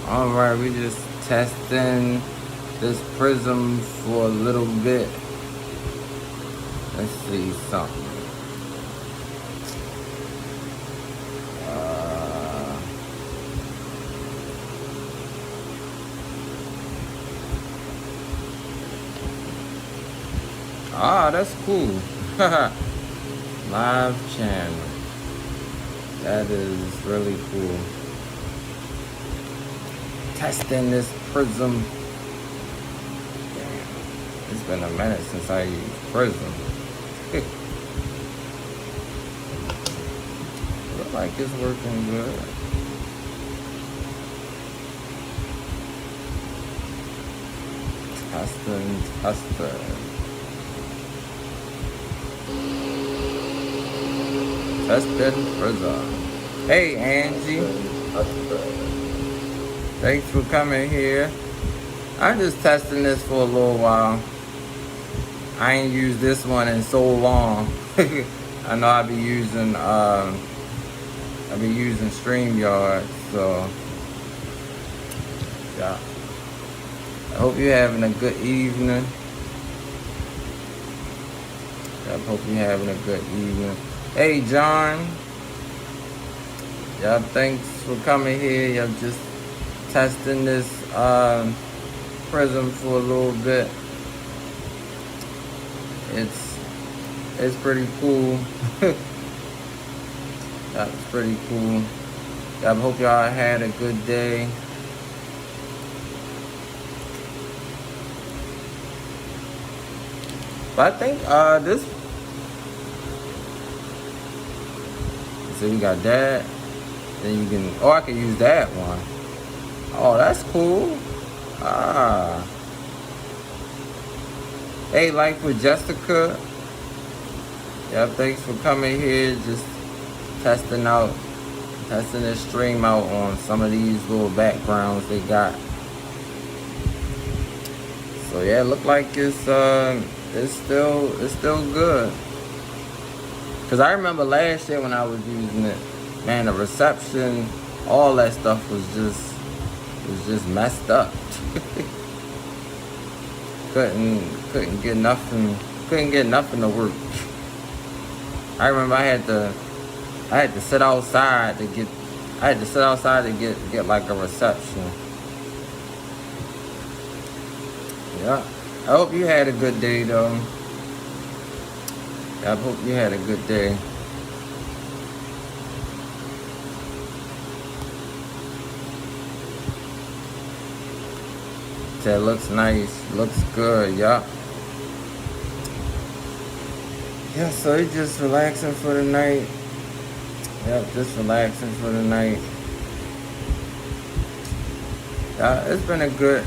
Alright, we just testing this prism for a little bit. Let's see something. That's cool. Live channel. That is really cool. Testing this prism. Damn, it's been a minute since I used prism. Look like it's working good. Testing. Testing prism. Hey Angie. Thanks for coming here. I'm just testing this for a little while. I ain't used this one in so long. I know I'll be using StreamYard, so yeah. I hope you're having a good evening. I hope you're having a good evening. Hey John. Yeah, thanks for coming here. Yeah, just testing this prism for a little bit. It's pretty cool. That's pretty cool. I hope y'all had a good day. But I think this. So we got that. Then you can. Oh, I can use that one. Oh, that's cool. Hey, Life with Jessica. Yeah, thanks for coming here. Just testing this stream out on some of these little backgrounds they got. So yeah, it look like it's still good. Cause I remember last year when I was using it, man, the reception, all that stuff was just messed up. couldn't get nothing to work. I remember I had to sit outside to get like a reception. Yeah. I hope you had a good day though. I hope you had a good day. That looks nice, looks good, yeah. Yeah, so it's just relaxing for the night. Yep, just relaxing for the night. Yeah, it's been a good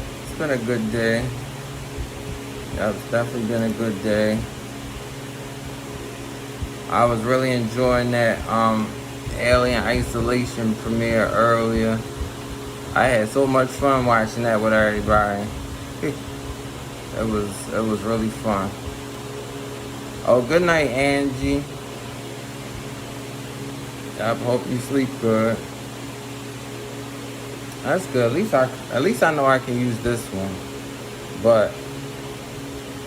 day. Yeah, it's definitely been a good day. I was really enjoying that Alien Isolation premiere earlier. I had so much fun watching that with everybody. It was really fun. Oh, good night, Angie. I hope you sleep good. That's good. At least I know I can use this one. But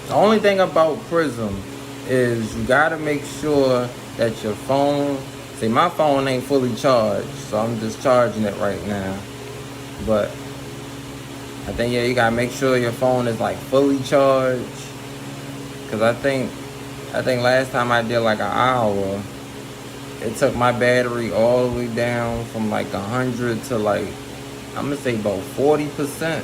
the only thing about Prism is you gotta make sure that your phone. See, my phone ain't fully charged, so I'm just charging it right now. But I think you gotta make sure your phone is like fully charged. Cause I think last time I did like an hour, it took my battery all the way down from like 100 to like, I'm gonna say about 40%.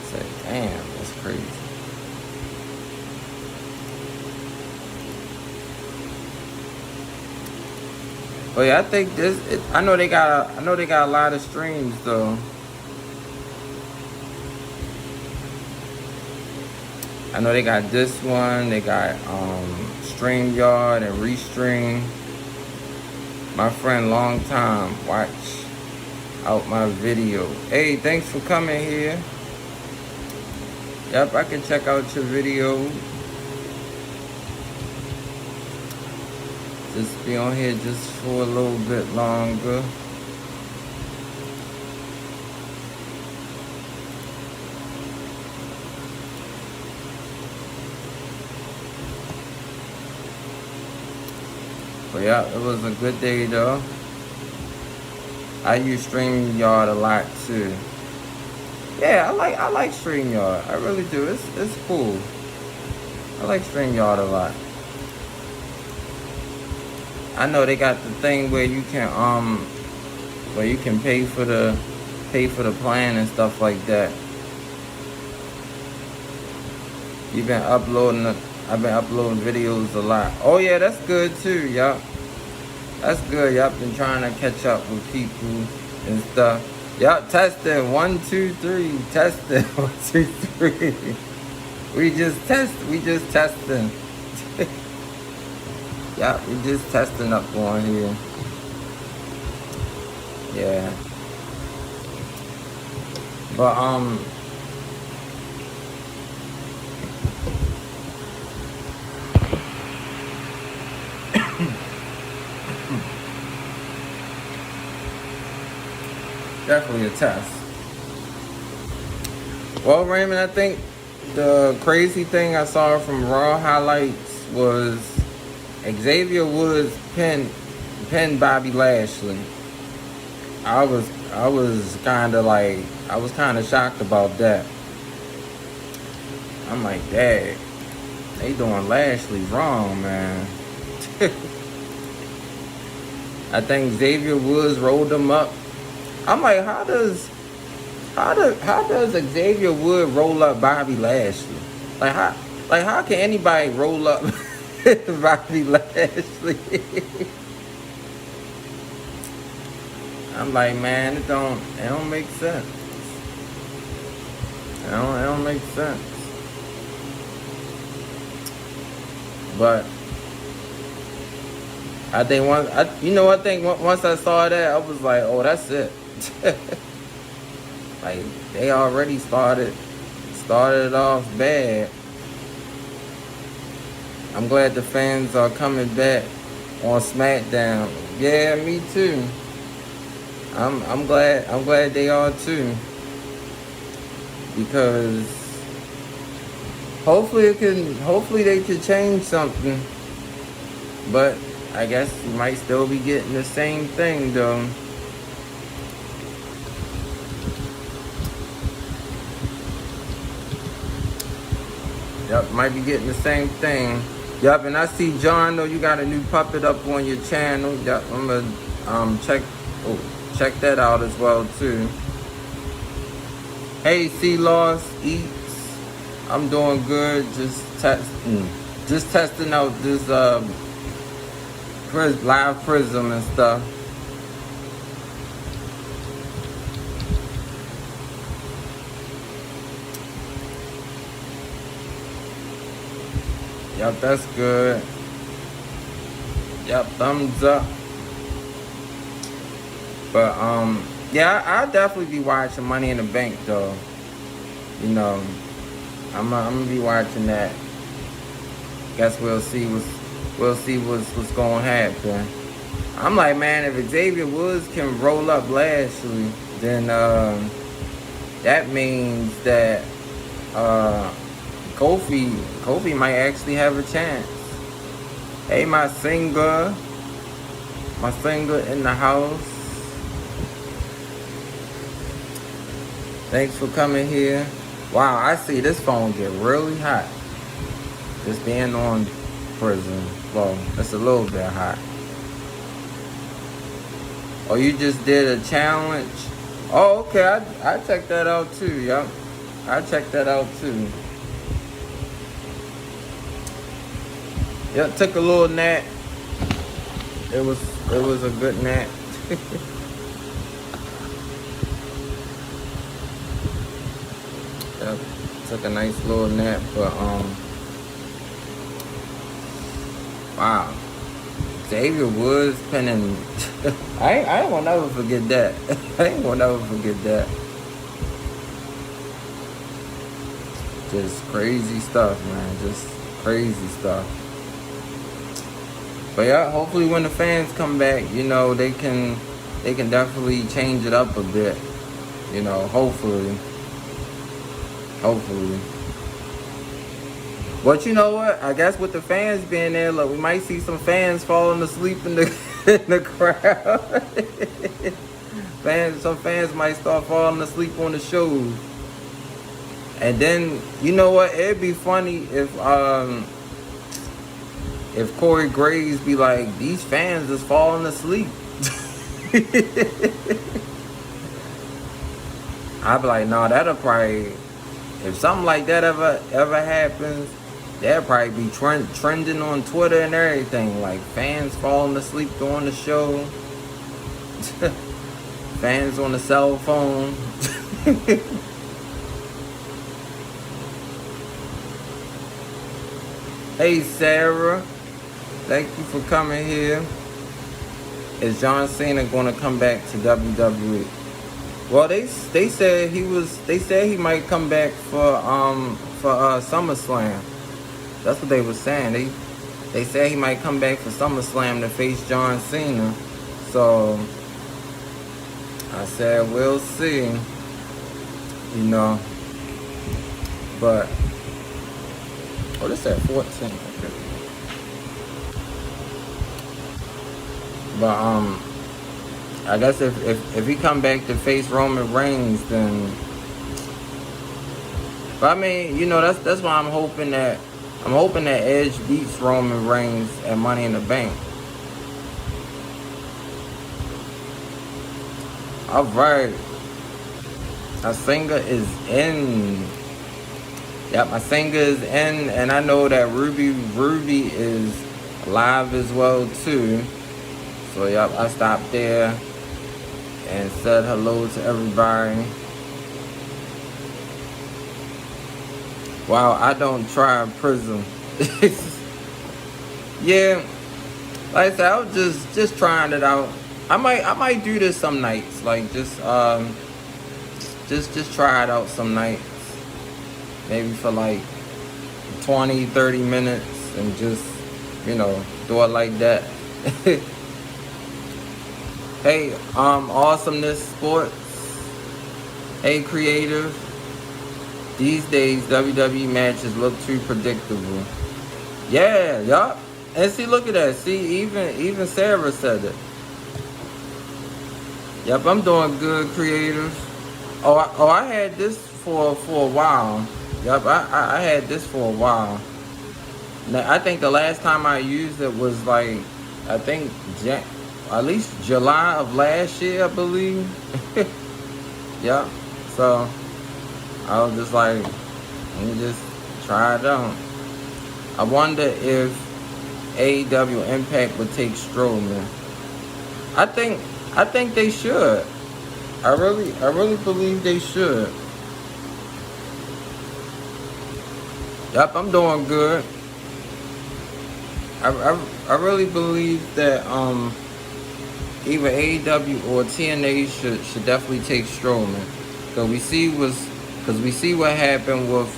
Say, damn, that's crazy. But yeah, I think I know they got a lot of streams though. I know they got this one. They got StreamYard and Restream. My friend, long time, watch out my video. Hey, thanks for coming here. Yep, I can check out your video. Just be on here just for a little bit longer. But yeah, it was a good day though. I use StreamYard a lot too. Yeah, I like StreamYard. I really do. It's cool. I like StreamYard a lot. I know they got the thing where you can pay for the plan and stuff like that. I've been uploading videos a lot. Oh yeah, that's good too, yup. That's good, yup. Been trying to catch up with people and stuff. Yup, testing. 1, 2, 3. Testing. 1, 2, 3. We just testing. Yup, we just testing up on here. Yeah. But definitely a test. Well, Raymond, I think the crazy thing I saw from Raw highlights was Xavier Woods pinned Bobby Lashley. I was kind of shocked about that. I'm like, dang, they doing Lashley wrong, man. I think Xavier Woods rolled him up. I'm like, how does Xavier Woods roll up Bobby Lashley? Like how can anybody roll up Bobby Lashley? I'm like, man, it don't make sense. It don't make sense. But I think once I saw that, I was like, oh, that's it. Like they already started it off bad. I'm glad the fans are coming back on SmackDown. Yeah, me too. I'm glad they are too. Because hopefully they could change something. But I guess you might still be getting the same thing though. Yep, might be getting the same thing. Yep, and I see John though, you got a new puppet up on your channel. Yep, I'm gonna check that out as well too. Hey, C-Loss Eats, I'm doing good. Just testing out this live Prism and stuff. Yep, that's good. Yep, thumbs up. But yeah, I'll definitely be watching Money in the Bank though. You know, I'm gonna be watching that. Guess we'll see what's gonna happen. I'm like, man, if Xavier Woods can roll up Lashley, then that means that Kofi might actually have a chance. Hey, my singer in the house. Thanks for coming here. Wow, I see this phone get really hot. Just being on Prism. Well, it's a little bit hot. Oh, you just did a challenge? Oh, okay. I checked that out too, yup. I checked that out too. Yep, took a little nap. It was a good nap. Yep, took a nice little nap, but wow. Xavier Woods pinning. I ain't gonna never forget that. I ain't gonna never forget that. Just crazy stuff, man. Just crazy stuff. But yeah, hopefully when the fans come back, you know, they can definitely change it up a bit. You know, hopefully. But you know what? I guess with the fans being there, look, we might see some fans falling asleep in the in the crowd. Some fans might start falling asleep on the shows. And then, you know what? It'd be funny if Corey Graves be like, these fans is falling asleep. I'd be like, no, that'll probably, if something like that ever happens, that'll probably be trending on Twitter and everything. Like fans falling asleep during the show. Fans on the cell phone. Hey Sarah, thank you for coming here. Is John Cena gonna come back to WWE? Well, they said he might come back for SummerSlam. That's what they were saying. They said he might come back for SummerSlam to face John Cena. So I said we'll see. You know. But oh, this at 14. Okay. But I guess if he come back to face Roman Reigns, then. But I mean, you know, that's why I'm hoping that Edge beats Roman Reigns at Money in the Bank. All right, my singer is in. Yep, my singer is in, and I know that Ruby is live as well too. So yep, I stopped there and said hello to everybody. Wow, I don't try Prism. Yeah, like I said, I was just trying it out. I might do this some nights, like just try it out some nights. Maybe for like 20-30 minutes and just, you know, do it like that. Hey, Awesomeness Sports. Hey, Creative. These days, WWE matches look too predictable. Yeah, yup. And see, look at that. See, even Sarah said it. Yep, I'm doing good, Creative. Oh, I had this for a while. Yep, I had this for a while. Now, I think the last time I used it was like, I think at least July of last year, I believe. Yep. So I was just like, let me just try it out. I wonder if AEW Impact would take Strowman. I think they should. I really believe they should. Yep, I'm doing good. I really believe that either AEW or TNA should definitely take Strowman. Because we see what happened with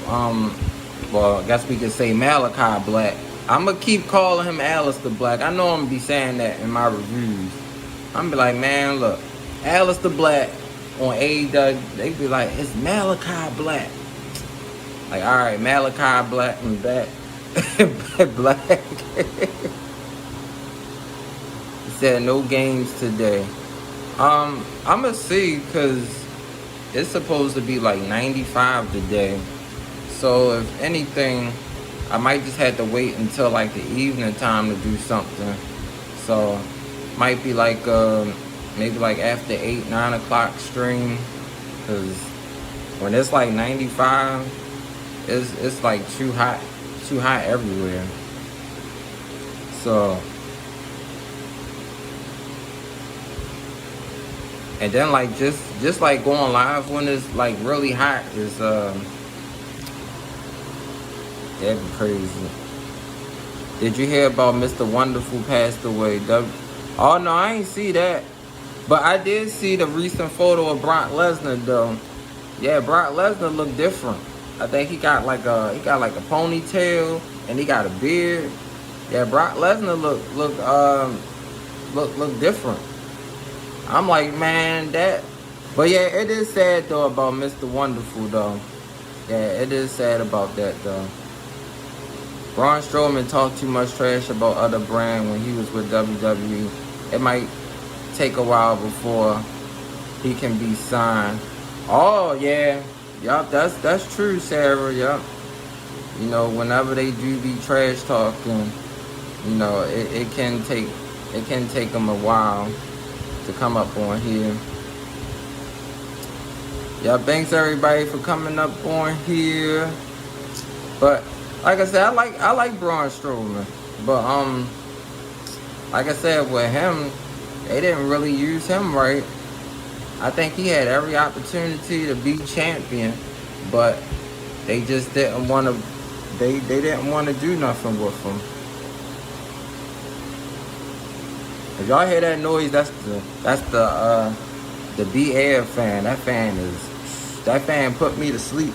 well, I guess we could say Malachi Black. I'm gonna keep calling him Aleister Black. I know I'm gonna be saying that in my reviews. I'm gonna be like, man, look, Aleister Black on AEW, they be like, it's Malachi Black. Like, all right, Malachi Black and back. Black. He said no games today. I'm gonna see, because it's supposed to be like 95 today. So if anything, I might just have to wait until like the evening time to do something. So might be like maybe like after 8-9 o'clock stream, because when it's like 95, it's like too hot everywhere. So, and then like just like going live when it's like really hot is that'd be crazy. Did you hear about Mr. Wonderful passed away? Oh no, I ain't see that. But I did see the recent photo of Brock Lesnar though. Yeah, Brock Lesnar looked different. I think he got like a ponytail and he got a beard. Yeah, Brock Lesnar look different. I'm like, man, that. But yeah, it is sad though about Mr. Wonderful though. Yeah, it is sad about that though. Braun Strowman talked too much trash about other brand when he was with WWE. It might take a while before he can be signed. Oh yeah, yup, that's true, Sarah. Yup. You know, whenever they do be trash talking, you know, it can take them a while to come up on here. Yeah, thanks everybody for coming up on here. But like I said, I like Braun Strowman. But like I said, with him, they didn't really use him right. I think he had every opportunity to be champion, but they just didn't want to. They didn't want to do nothing with him. If y'all hear that noise, that's the B Air fan. That fan put me to sleep.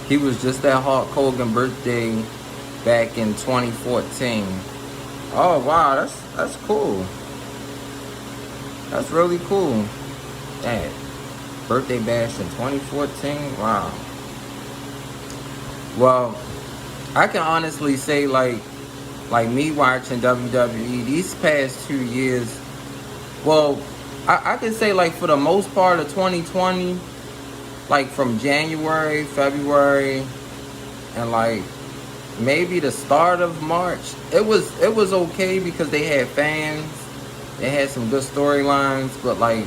He was just at Hulk Hogan birthday back in 2014. Oh wow, that's cool. That's really cool. Dang. Birthday bash in 2014. Wow. Well, I can honestly say like me watching WWE these past 2 years. Well, I can say like for the most part of 2020, like from January, February, and like maybe the start of March, it was okay because they had fans, they had some good storylines. But like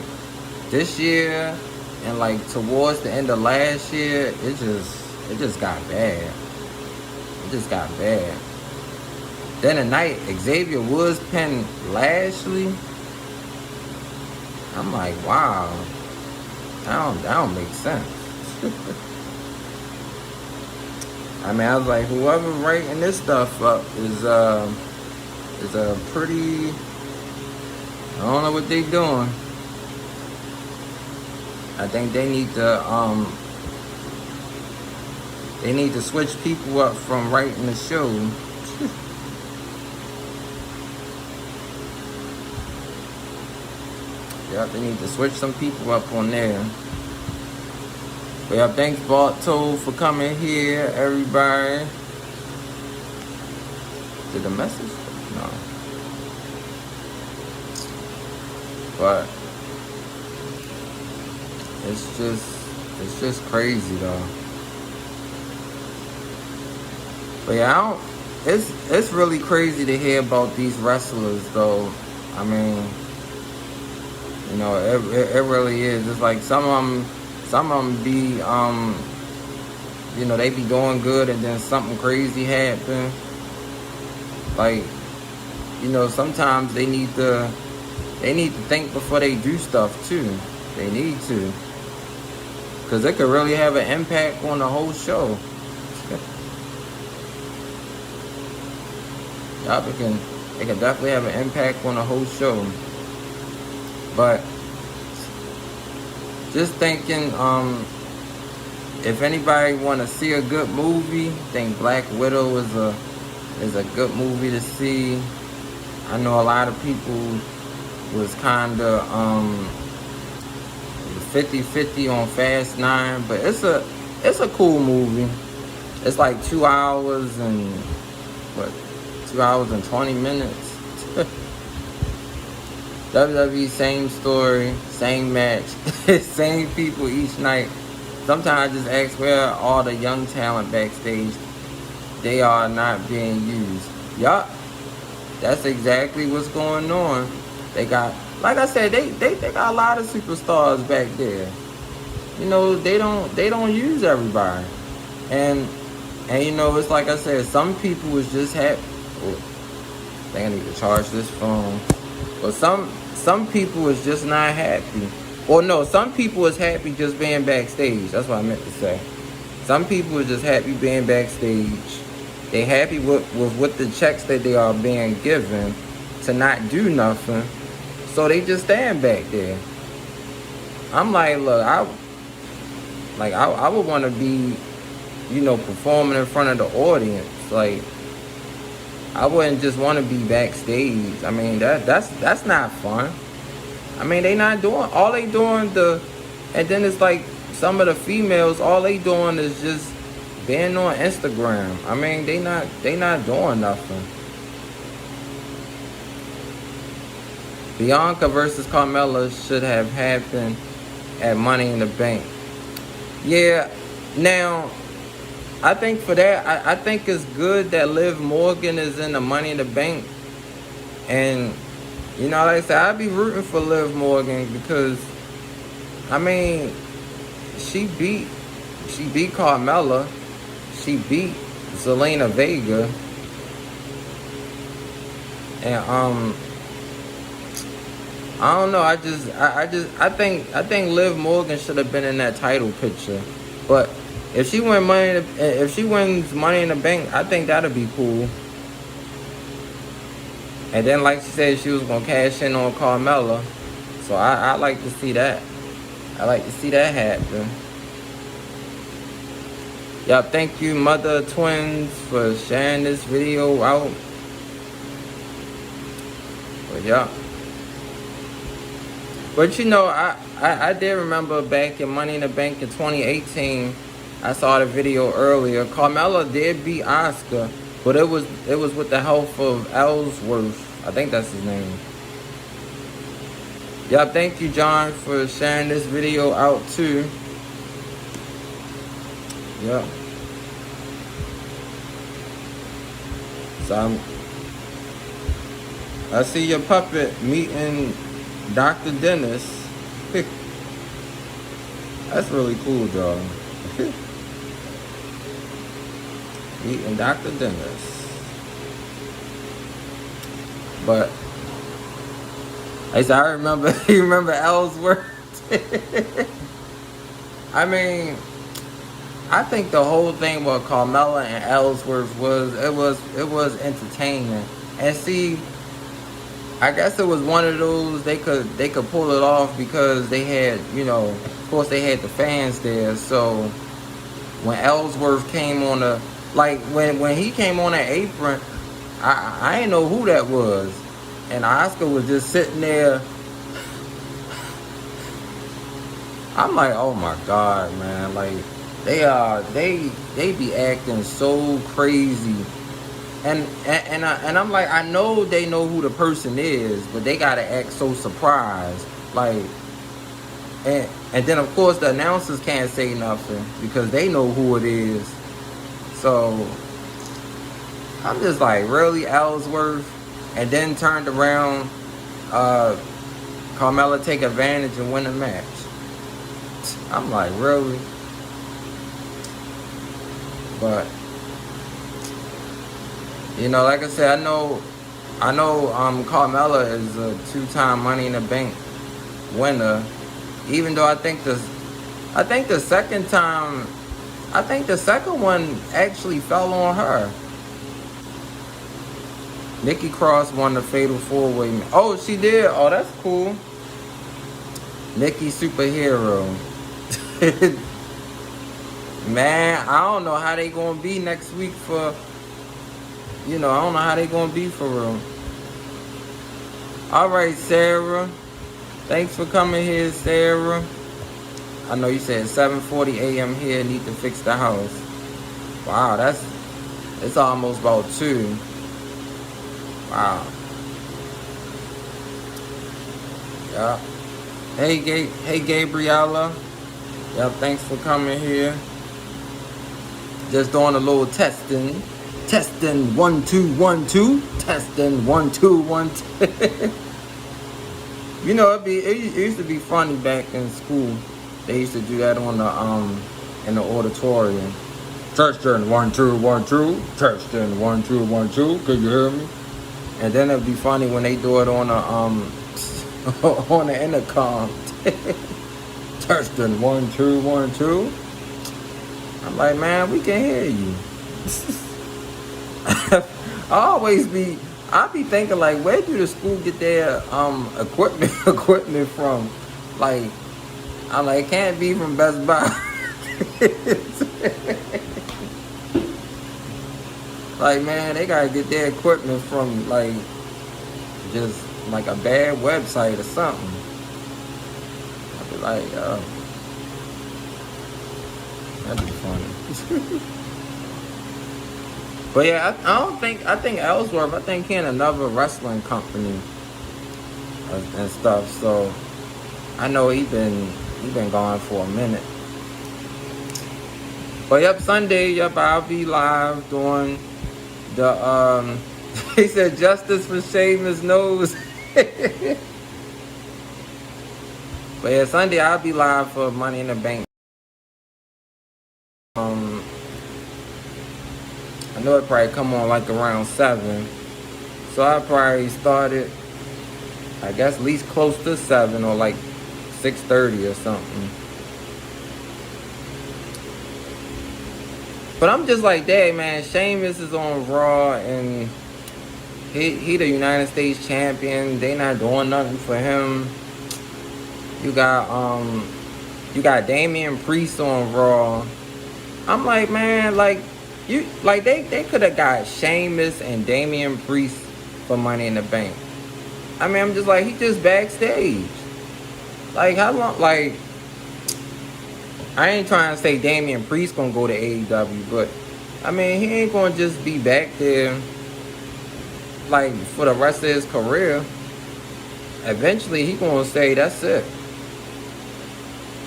this year and like towards the end of last year, it just got bad. It just got bad. Then at night, Xavier Woods pinned Lashley. I'm like, wow, that don't make sense. I mean, I was like, whoever writing this stuff up is a pretty. I don't know what they doing. I think they need to switch people up from writing the show. Yep, they need to switch some people up on there. But yeah, thanks Barto for coming here, everybody. Did the message? No. But it's just crazy though. But yeah, it's really crazy to hear about these wrestlers though. I mean, you know, it really is. It's like some of them be, you know, they be doing good and then something crazy happen. Like, you know, sometimes they need to think before they do stuff too. They need to, because it could really have an impact on the whole show. Yup, it can definitely have an impact on the whole show. But just thinking, if anybody want to see a good movie, I think Black Widow is a good movie to see. I know a lot of people was kind of 50-50 on Fast 9, but it's a cool movie. It's like 2 hours and 2 hours and 20 minutes. WWE, same story, same match, same people each night. Sometimes I just ask where are all the young talent backstage. They are not being used. Yup, that's exactly what's going on. They got, like I said, they got a lot of superstars back there. You know, they don't use everybody. And you know, it's like I said, some people was just happy. Oh, I think I need to charge this phone. But some people is just not happy. Or no, some people is happy just being backstage. That's what I meant to say. Some people is just happy being backstage. They happy with what the checks that they are being given to not do nothing. So they just stand back there. I'm like, look, I would want to be, you know, performing in front of the audience. Like, I wouldn't just want to be backstage. I mean, that's not fun. I mean, they not doing, all they doing and then it's like some of the females, all they doing is just being on Instagram. I mean, they not doing nothing. Bianca versus Carmella should have happened at Money in the Bank. Yeah, now I think for that, I think it's good that Liv Morgan is in the Money in the Bank. And, you know, like I said, I'd be rooting for Liv Morgan because, I mean, she beat Carmella. She beat Zelina Vega. And, I don't know. I think Liv Morgan should have been in that title picture. But if she wins Money in the Bank, I think that'd be cool. And then, like she said, she was gonna cash in on Carmella. So I like to see that. I like to see that happen. Y'all, thank you, Mother Twins, for sharing this video out. But yeah. But you know, I did remember back in Money in the Bank in 2018, I saw the video earlier. Carmella did beat Asuka, but it was with the help of Ellsworth. I think that's his name. Yeah, thank you, John, for sharing this video out too. Yeah. So I see your puppet meeting Dr. Dennis. That's really cool, y'all. Meeting Dr. Dennis. But I remember you remember Ellsworth? I mean, I think the whole thing with Carmella and Ellsworth was entertaining. And see, I guess it was one of those they could pull it off because they had, you know, of course they had the fans there. So when Ellsworth came on the, like when he came on that apron, I didn't know who that was. And Oscar was just sitting there. I'm like, oh my God, man. Like they be acting so crazy. And I'm like, I know they know who the person is, but they gotta act so surprised. Like, and then of course the announcers can't say nothing because they know who it is. So I'm just like, really, Ellsworth? And then turned around, Carmella take advantage and win the match. I'm like, really? But you know, like I said, I know Carmella is a 2-time Money in the Bank winner. Even though I think the second one actually fell on her. Nikki Cross won the Fatal 4-Way. Oh, she did? Oh, that's cool. Nikki Superhero. Man, I don't know how they gonna be next week for, you know, I don't know how they gonna be for real. Alright, Sarah. Thanks for coming here, Sarah. I know you said 7:40 a.m. here, need to fix the house. Wow, it's almost about 2. Wow. Yeah. Hey, Gabriella. Yeah, thanks for coming here. Just doing a little testing. Testing 1 2 1 2. Testing 1 2 1 2. You know, it used to be funny back in school. They used to do that on the in the auditorium. Testing 1 2 1 2. Testing 1 2 1 2. Can you hear me? And then it'd be funny when they do it on the on the intercom. Testing 1 2 1 2. I'm like, man, we can hear you. I be thinking like, where do the school get their equipment from? Like, I'm like, it can't be from Best Buy. Like, man, they gotta get their equipment from like just like a bad website or something. I'd be like, that'd be funny. But yeah, I don't think, I think Ellsworth, I think he in another wrestling company and stuff. So I know he been gone for a minute. But yep, Sunday, yep, I'll be live doing the he said justice for Seamus nose. But yeah, Sunday I'll be live for Money in the Bank. Um, I know it probably come on like around 7, so I probably started, I guess, at least close to 7 or like 6:30 or something. But I'm just like, dang man, Sheamus is on Raw and he the United States champion. They not doing nothing for him. You got Damian Priest on Raw. I'm like, man, like you like they could have got Sheamus and Damian Priest for Money in the Bank. I mean, I'm just like, he just backstage. Like how long? Like I ain't trying to say Damian Priest gonna go to AEW, but I mean he ain't gonna just be back there like for the rest of his career. Eventually he gonna say that's it.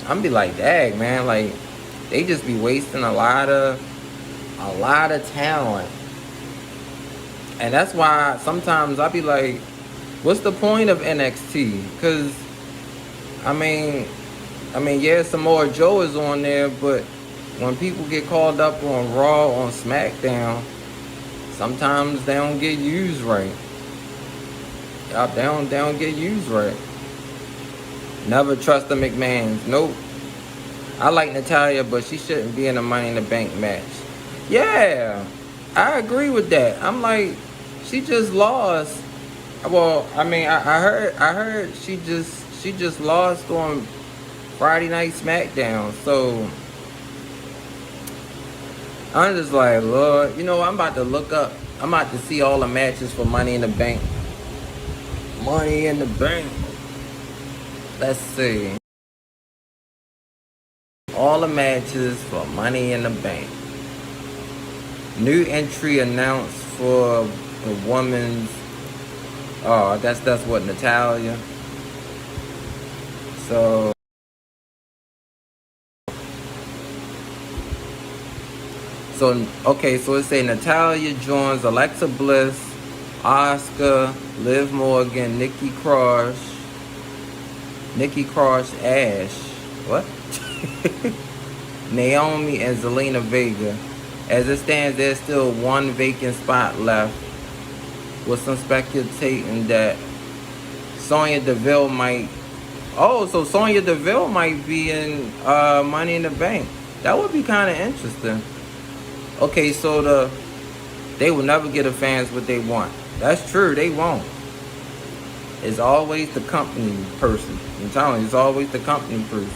I'm be like, dang man, like they just be wasting a lot of talent. And that's why sometimes I be like, what's the point of NXT? Cause I mean, yeah, Samoa Joe is on there, but when people get called up on Raw, on SmackDown, sometimes they don't get used right. Yup, they don't get used right. Never trust the McMahons. Nope. I like Natalya, but she shouldn't be in a Money in the Bank match. Yeah, I agree with that. I'm like, she just lost. Well, I mean, I heard she just lost on Friday Night SmackDown. So I'm just like, Lord, you know, I'm about to look up. I'm about to see all the matches for Money in the Bank. Money in the Bank. Let's see. All the matches for Money in the Bank. New entry announced for the women's. Oh, I guess that's what, Natalya. So okay, so it say Natalya joins Alexa Bliss, Asuka, Liv Morgan, Nikki Cross, Ash. What? Naomi and Zelina Vega. As it stands, there's still one vacant spot left, with some speculating that Sonya Deville might. Oh, so Sonya Deville might be in Money in the Bank. That would be kind of interesting. Okay, so they will never get the fans what they want. That's true, they won't. It's always the company person. I'm telling you, it's always the company person.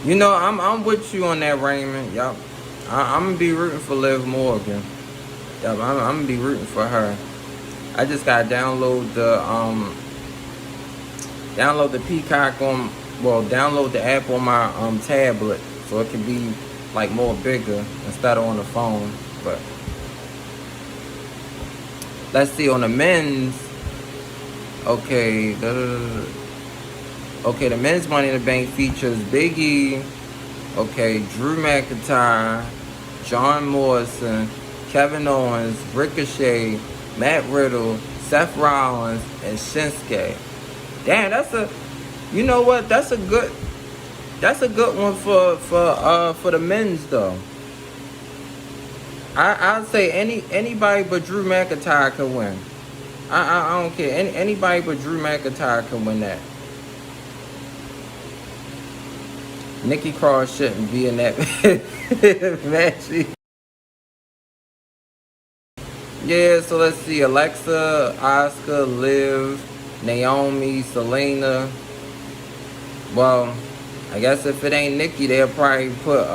You know, I'm with you on that, Raymond. Yup. I'm gonna be rooting for Liv Morgan. Yup, I'm gonna be rooting for her. I just gotta download the Peacock on, well, download the app on my tablet so it can be like more bigger instead of on the phone. But let's see, on the men's. Okay, the men's Money in the Bank features Big E, okay, Drew McIntyre, John Morrison, Kevin Owens, Ricochet, Matt Riddle, Seth Rollins, and Shinsuke. Damn, you know what? That's a good one for the men's though. I'd say anybody but Drew McIntyre can win. I don't care. Anybody but Drew McIntyre can win that. Nikki Cross shouldn't be in that match. Yeah, so let's see. Alexa, Asuka, Liv, Naomi, Selena. Well, I guess if it ain't Nikki, they'll probably put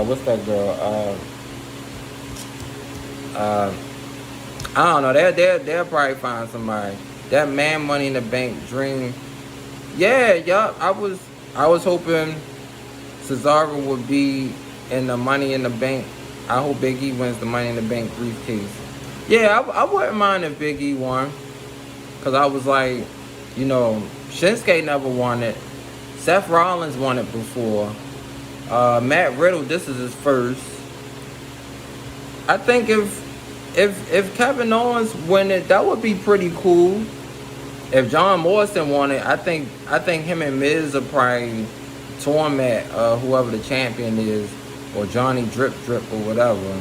what's that girl? I don't know. They'll probably find somebody. That man Money in the Bank dream. Yeah, yup. I was hoping Cesaro would be in the Money in the Bank I hope Big E wins the Money in the Bank briefcase. Yeah, I wouldn't mind if Big E won. Because I was like, you know, Shinsuke never won it. Seth Rollins won it before. Matt Riddle, this is his first. I think if Kevin Owens win it, that would be pretty cool. If John Morrison won it, I think him and Miz are probably torment whoever the champion is, or Johnny Drip or whatever,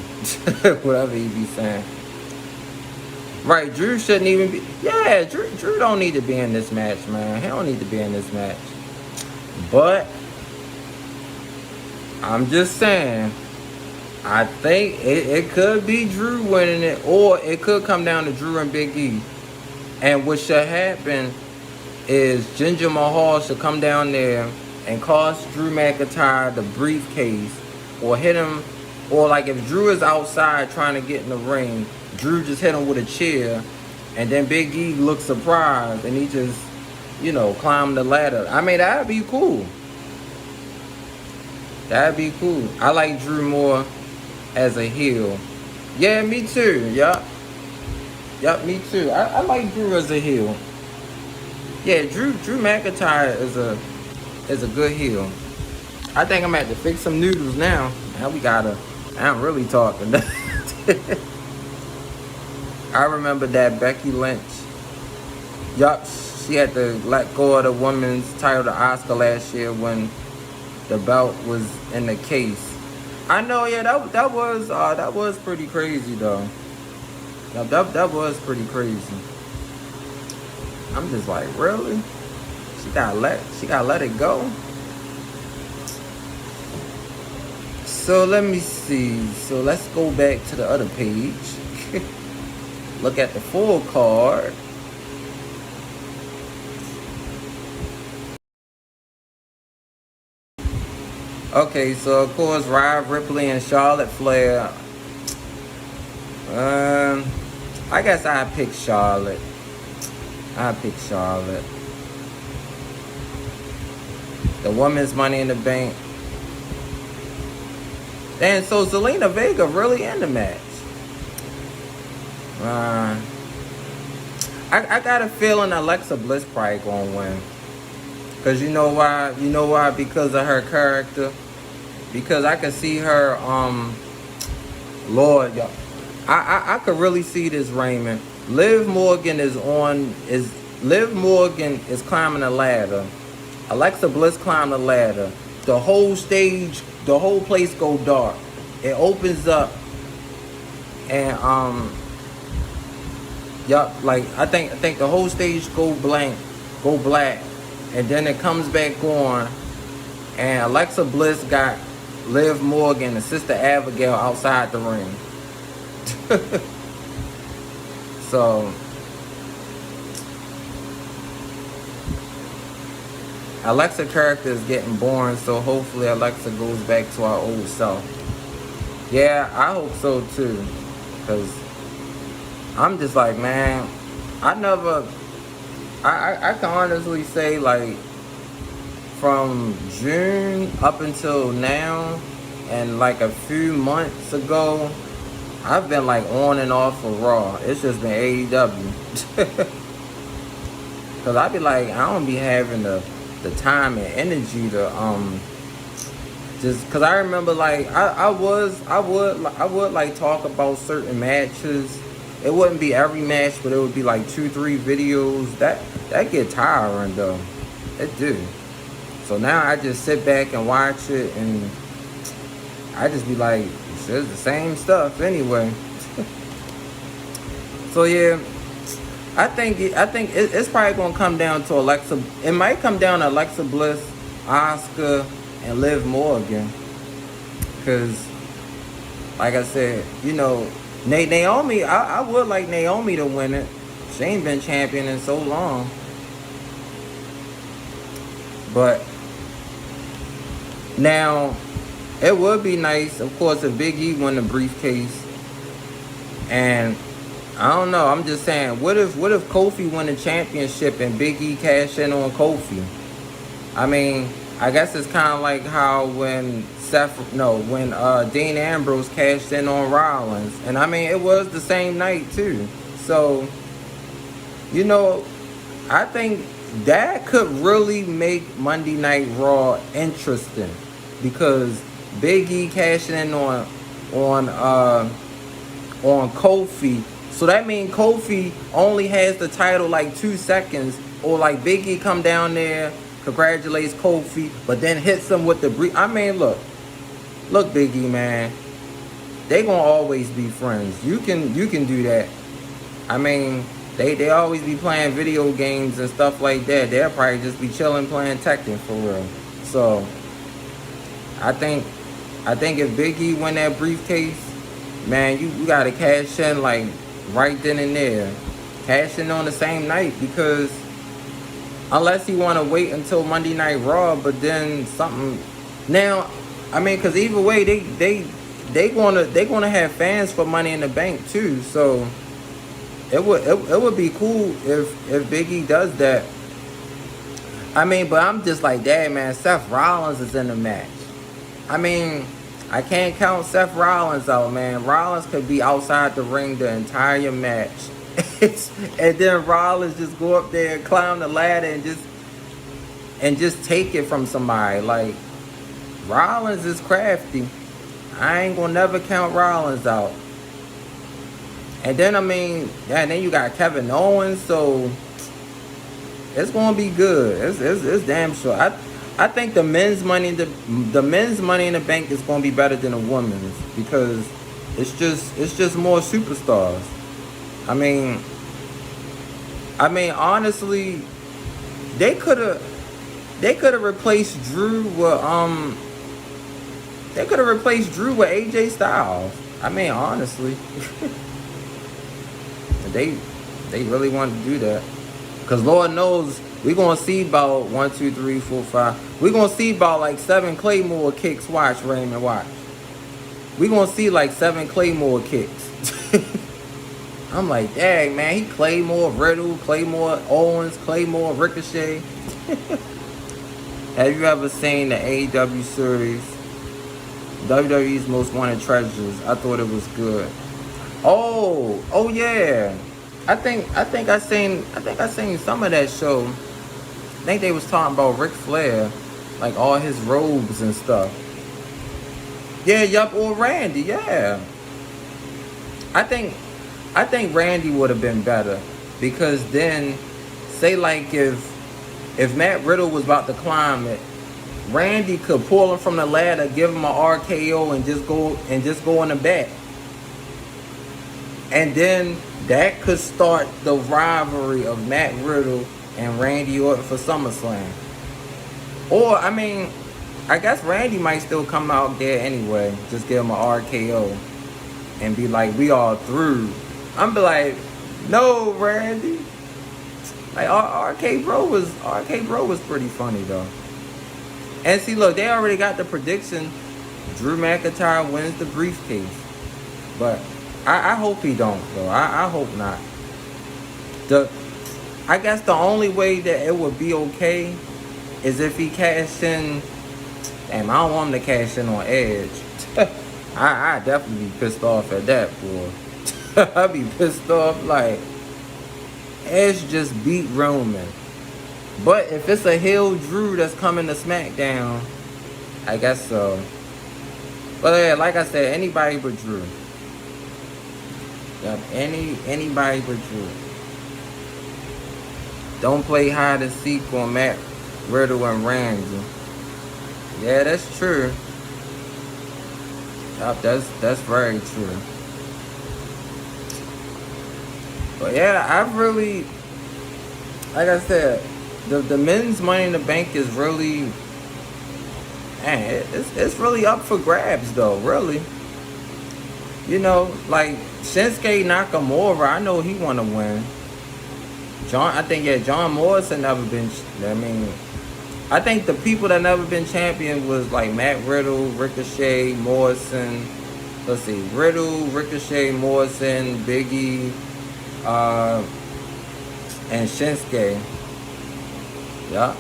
whatever he be saying. Right, Drew shouldn't even be. Yeah, Drew don't need to be in this match, man. He don't need to be in this match. But I'm just saying, I think it could be Drew winning it, or it could come down to Drew and Big E. And what should happen is Jinder Mahal should come down there and cost Drew McIntyre the briefcase, or hit him, or like if Drew is outside trying to get in the ring, Drew just hit him with a chair, and then Big E looks surprised, and he just, you know, climbed the ladder. I mean, that'd be cool. That'd be cool. I like Drew more as a heel. Yeah, me too. Yup, me too. I like Drew as a heel. Yeah, Drew McIntyre is a good heel. I think I'm gonna have to fix some noodles now. Now I'm really talking. I remember that Becky Lynch. Yup, she had to let go of the women's title to Asuka last year when the belt was in the case. I know, yeah, that was pretty crazy though. That was pretty crazy. I'm just like, really? She gotta let it go. So let me see. So let's go back to the other page. Look at the full card. Okay, so of course Rhea Ripley and Charlotte Flair. I guess I pick Charlotte. The women's Money in the Bank. And so Zelina Vega really in the match. I got a feeling Alexa Bliss probably gonna win. Cause you know why? Because of her character. Because I could see her. Lord, y'all. I could really see this, Raymond. Liv Morgan is climbing the ladder. Alexa Bliss climbed the ladder. The whole stage, the whole place go dark. It opens up, and like I think the whole stage go black, and then it comes back on, and Alexa Bliss got Liv Morgan and Sister Abigail outside the ring. So Alexa character is getting boring, so hopefully Alexa goes back to our old self. Yeah, I hope so too. Cause I'm just like, man, I can honestly say, like, from June up until now, and like a few months ago, I've been like on and off of Raw. It's just been AEW. Cause I be like, I don't be having the time and energy to just cause I remember like I would like talk about certain matches. It wouldn't be every match, but it would be like 2-3 videos. That get tiring though. It do. So now I just sit back and watch it, and I just be like, it's the same stuff anyway. So yeah, I think it's probably gonna come down to Alexa. It might come down to Alexa Bliss, Asuka, and Liv Morgan. Cause, like I said, you know, Naomi. I would like Naomi to win it. She ain't been champion in so long. But now, it would be nice, of course, if Big E won the briefcase. And I don't know. I'm just saying, what if Kofi won the championship and Big E cash in on Kofi? I mean, I guess it's kind of like how when Dean Ambrose cashed in on Rollins, and I mean it was the same night too. So, you know, I think that could really make Monday Night Raw interesting because Big E cashing in on Kofi. So that means Kofi only has the title like 2 seconds, or like Big E come down there, congratulates Kofi, but then hits him with the brief. I mean, look, Big E, man, they gonna always be friends. You can do that. I mean, they always be playing video games and stuff like that. They'll probably just be chilling playing Tekken for real. So I think if Big E win that briefcase, man, you gotta cash in like right then and there. Cash in on the same night, because unless you want to wait until Monday Night Raw, but then something. Now, I mean, because either way, they gonna have fans for Money in the Bank too. So it would be cool if Big E does that. I mean, but I'm just like, dang, man, Seth Rollins is in the match. I mean, I can't count Seth Rollins out, man. Rollins could be outside the ring the entire match. And then Rollins just go up there and climb the ladder and just take it from somebody. Like, Rollins is crafty. I ain't gonna never count Rollins out. And then, I mean, yeah, then you got Kevin Owens, so it's gonna be good. It's damn sure. I think the men's money in the bank is gonna be better than the women's, because it's just more superstars. I mean honestly, they could have replaced Drew with AJ Styles. I mean, honestly. They really wanted to do that. Because Lord knows, we're going to see about 1, 2, 3, 4, 5. We're going to see about like 7 Claymore kicks. Watch, Raymond, watch. We're going to see like 7 Claymore kicks. I'm like, dang, man, he Claymore, Riddle, Claymore, Owens, Claymore, Ricochet. Have you ever seen the AEW series, WWE's Most Wanted Treasures? I thought it was good. Oh yeah. I think I seen some of that show. I think they was talking about Ric Flair, like all his robes and stuff. Yeah, yup, or Randy, yeah. I think Randy would have been better, because then, say like if Matt Riddle was about to climb it, Randy could pull him from the ladder, give him an RKO, and just go in the back. And then that could start the rivalry of Matt Riddle and Randy Orton for SummerSlam. Or, I mean, I guess Randy might still come out there anyway. Just give him an RKO and be like, we all through. I'm be like, no, Randy. Like, RK Bro was pretty funny, though. And see, look, they already got the prediction. Drew McIntyre wins the briefcase. But I hope he don't, though. I hope not. I guess the only way that it would be okay is if he cashed in. Damn, I don't want him to cash in on Edge. I definitely be pissed off at that, boy. I'd be pissed off like Edge just beat Roman. But if it's a heel Drew that's coming to SmackDown, I guess so. But yeah, like I said, anybody but Drew. Yep, anybody but Drew. Don't play hide and seek on Matt Riddle and Randy. Yeah, that's true. Yep, that's very true. But yeah, I really, like I said, the men's Money in the Bank is really, man, it's really up for grabs though, really. You know, like Shinsuke Nakamura, I know he want to win. John Morrison never been. I mean, I think the people that never been champion was like Matt Riddle, Ricochet, Morrison. Let's see, Riddle, Ricochet, Morrison, Biggie, and Shinsuke. Yeah.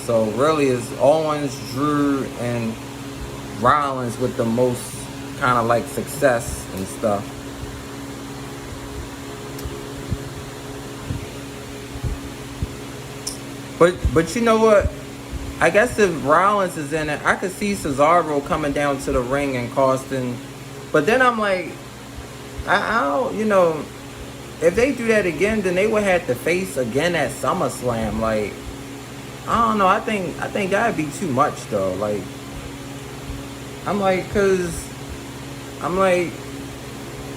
So really, it's Owens, Drew, and Rollins with the most kind of like success and stuff. But you know what? I guess if Rollins is in it, I could see Cesaro coming down to the ring and costing. But then I'm like, I don't, if they do that again, then they would have to face again at SummerSlam. Like, I don't know. I think that'd be too much though. Like, I'm like,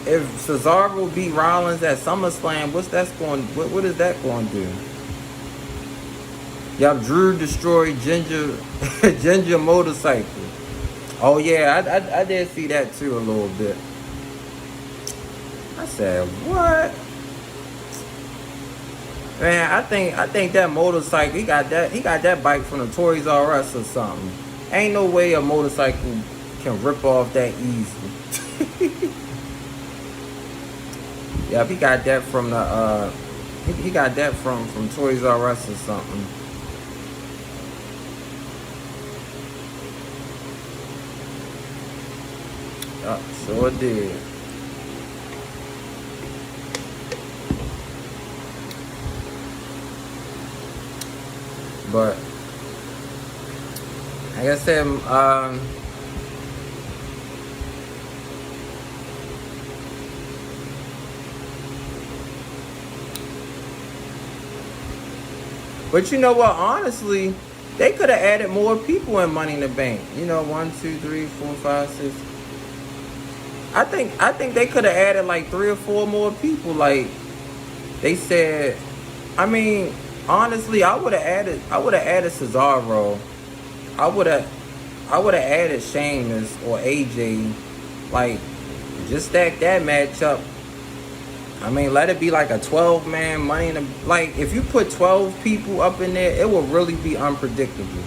if Cesaro beat Rollins at SummerSlam, what is that going to do? Y'all, Drew destroyed Ginger Ginger motorcycle. Oh yeah, I did see that too a little bit. I said, what? Man, I think that motorcycle, he got that bike from the Toys R Us or something. Ain't no way a motorcycle can rip off that easy. Yep, he got that from the he got that from Toys R Us or something. Sure did. But like I said, but you know what? Honestly, they could have added more people in Money in the Bank. 1, 2, 3, 4, 5, 6. I think they could have added like 3 or 4 more people. Like they said. I mean, honestly, I would have added Cesaro. I would have added Sheamus or AJ. Like, just stack that match up. I mean, let it be like a 12-man Money in the... Like, if you put 12 people up in there, it will really be unpredictable.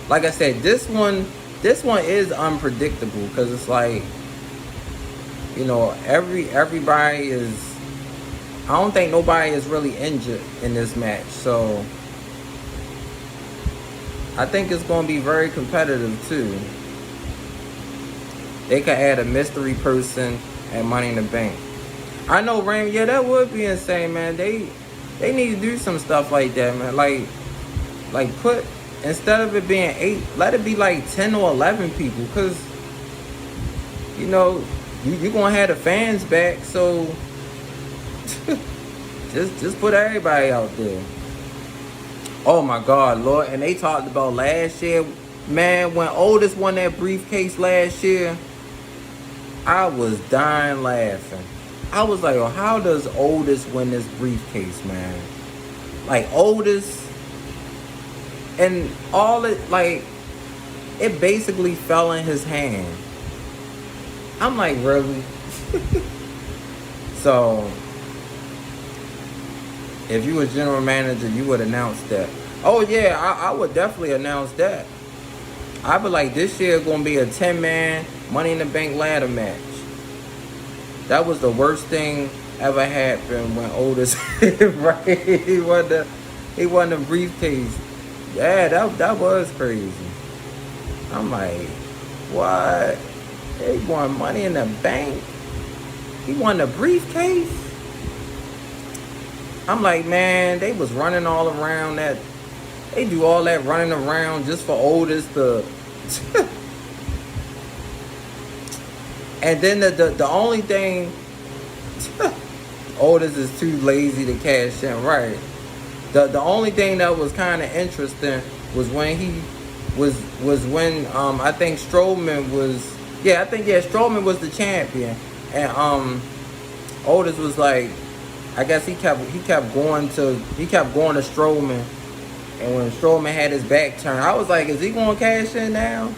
Like I said, this one is unpredictable because it's like, everybody is... I don't think nobody is really injured in this match, so I think it's going to be very competitive too. They could add a mystery person at Money in the Bank. I know, Ram. Yeah, that would be insane, man. They need to do some stuff like that, man. Like put, instead of it being 8, let it be like 10 or 11 people, because you're gonna have the fans back, so just put everybody out there. Oh my God, Lord! And they talked about last year, man. When Otis won that briefcase last year, I was dying laughing. I was like, oh, how does Otis win this briefcase, man? Like, Otis and all it, like, it basically fell in his hand. I'm like, really? So, if you were general manager, you would announce that. Oh yeah, I would definitely announce that. I would like, this year gonna be a 10-man Money in the Bank ladder match. That was the worst thing ever happened when Otis right, he won the briefcase. Yeah, that was crazy. I'm like, what? He won Money in the Bank. He won the briefcase. I'm like, man, they was running all around that. They do all that running around just for Otis to. And then the only thing, Otis is too lazy to cash in, right? The only thing that was kind of interesting was when when I think Strowman was, Strowman was the champion, and Otis was like, I guess he kept going to Strowman, and when Strowman had his back turned, I was like, is he going to cash in now?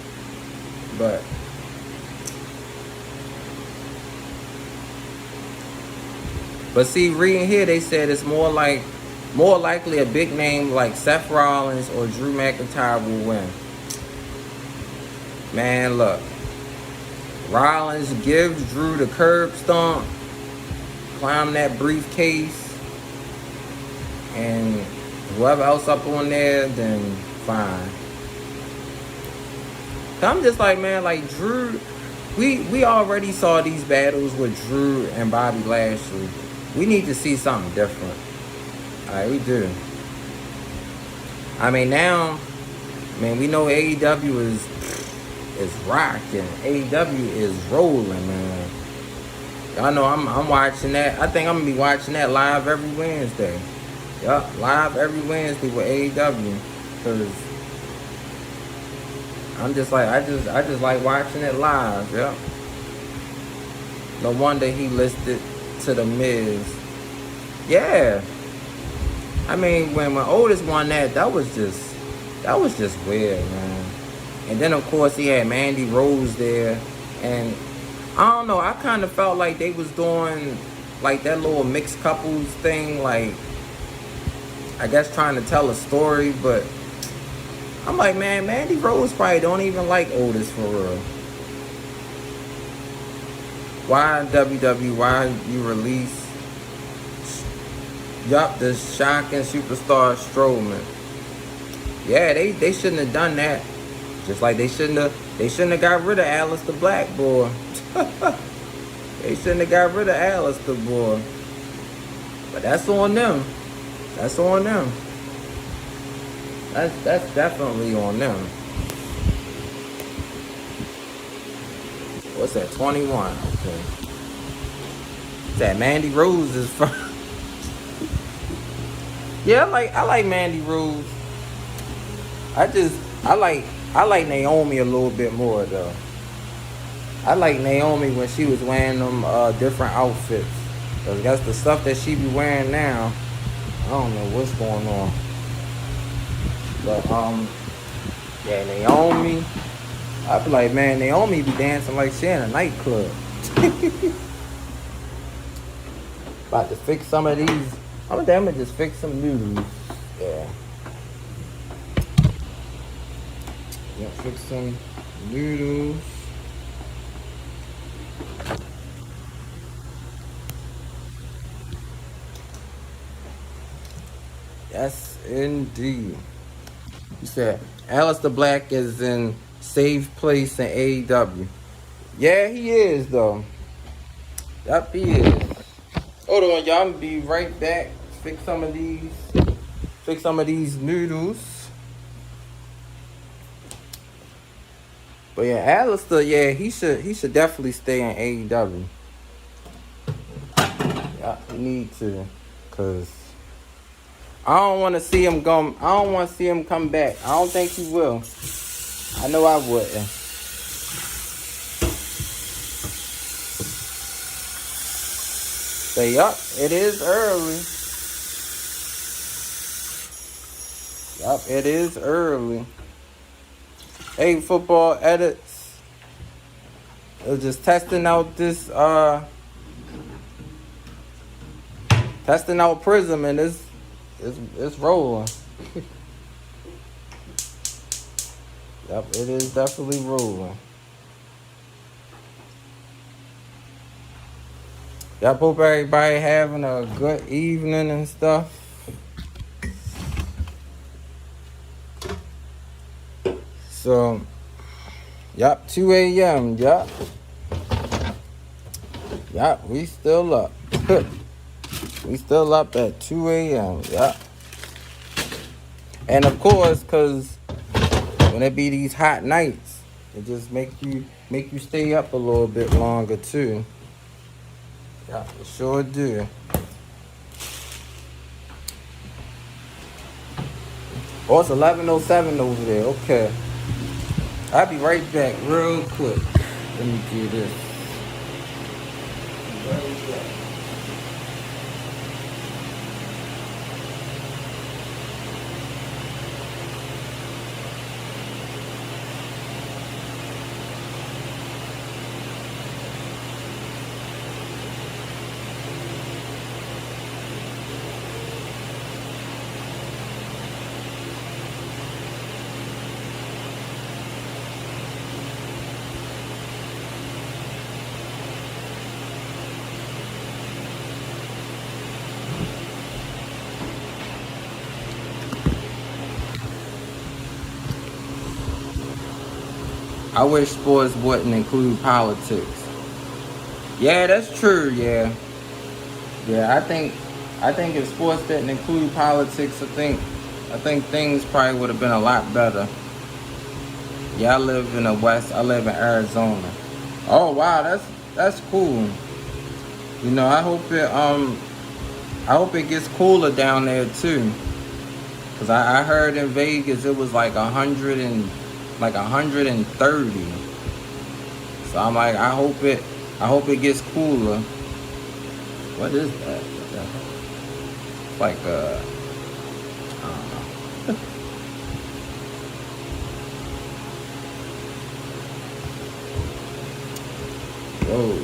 But see, reading here, they said it's more likely a big name like Seth Rollins or Drew McIntyre will win. Man, look. Rollins gives Drew the curb stomp, climb that briefcase, and whoever else up on there then fine. I'm just like, man, like Drew, we already saw these battles with Drew and Bobby Lashley. We need to see something different. Alright, we do. I mean, now, man, we know AEW is rocking. AEW is rolling, man. Y'all know I'm watching that. I think I'm gonna be watching that live every Wednesday. Yup, live every Wednesday with AEW. Cause I'm just like, I just like watching it live. Yup. No wonder he listed to the Miz. Yeah. I mean, when Otis won that was just weird, man. And then of course he had Mandy Rose there, and I don't know, I kind of felt like they was doing like that little mixed couples thing, like I guess trying to tell a story, but I'm like, man, Mandy Rose probably don't even like Otis for real. Why WWE, why you release the shocking superstar Strowman? Yeah, they shouldn't have done that. Just like they shouldn't have got rid of Aleister Black, boy. They shouldn't have got rid of Aleister, boy. But that's on them. That's on them. That's definitely on them. What's that? 21. Okay. That Mandy Rose is from. Yeah, I like Mandy Rose. I like Naomi a little bit more though. I like Naomi when she was wearing them different outfits. Cause that's the stuff that she be wearing now. I don't know what's going on. But yeah, Naomi. I be like, man, Naomi be dancing like she in a nightclub. About to fix some of these. I'm gonna just fix some noodles. Yeah. Yeah, fix some noodles. Yes, indeed. You said Aleister Black is in safe place in AEW. Yeah, he is though. Yup, he is. Hold on, y'all. I'm gonna be right back. Fix some of these noodles. But yeah, Aleister, yeah, he should definitely stay in AEW. Yeah, he need to, cause I don't want to see him go. I don't want to see him come back. I don't think he will. I know I wouldn't. So yup, it is early. Yup, it is early. Hey, football edits. I was just testing out this testing out Prism, and it's rolling. Yep, it is definitely rolling. Yep, hope everybody having a good evening and stuff. So, yep, 2 a.m. Yep. Yep, we still up. We still up at 2 a.m. Yep. And of course, cause when it be these hot nights, it just make you stay up a little bit longer too. Yeah, it sure do. Oh, it's 11:07 over there. Okay. I'll be right back real quick. Let me do this. Right back. I wish sports wouldn't include politics. Yeah, that's true. Yeah, yeah. I think if sports didn't include politics, I think things probably would have been a lot better. Yeah, I live in the West. I live in Arizona. Oh wow, that's cool. I hope it gets cooler down there too. Cause I heard in Vegas it was like 130. So I'm like, I hope it gets cooler. What is that? What the heck? Like I don't know. Whoa.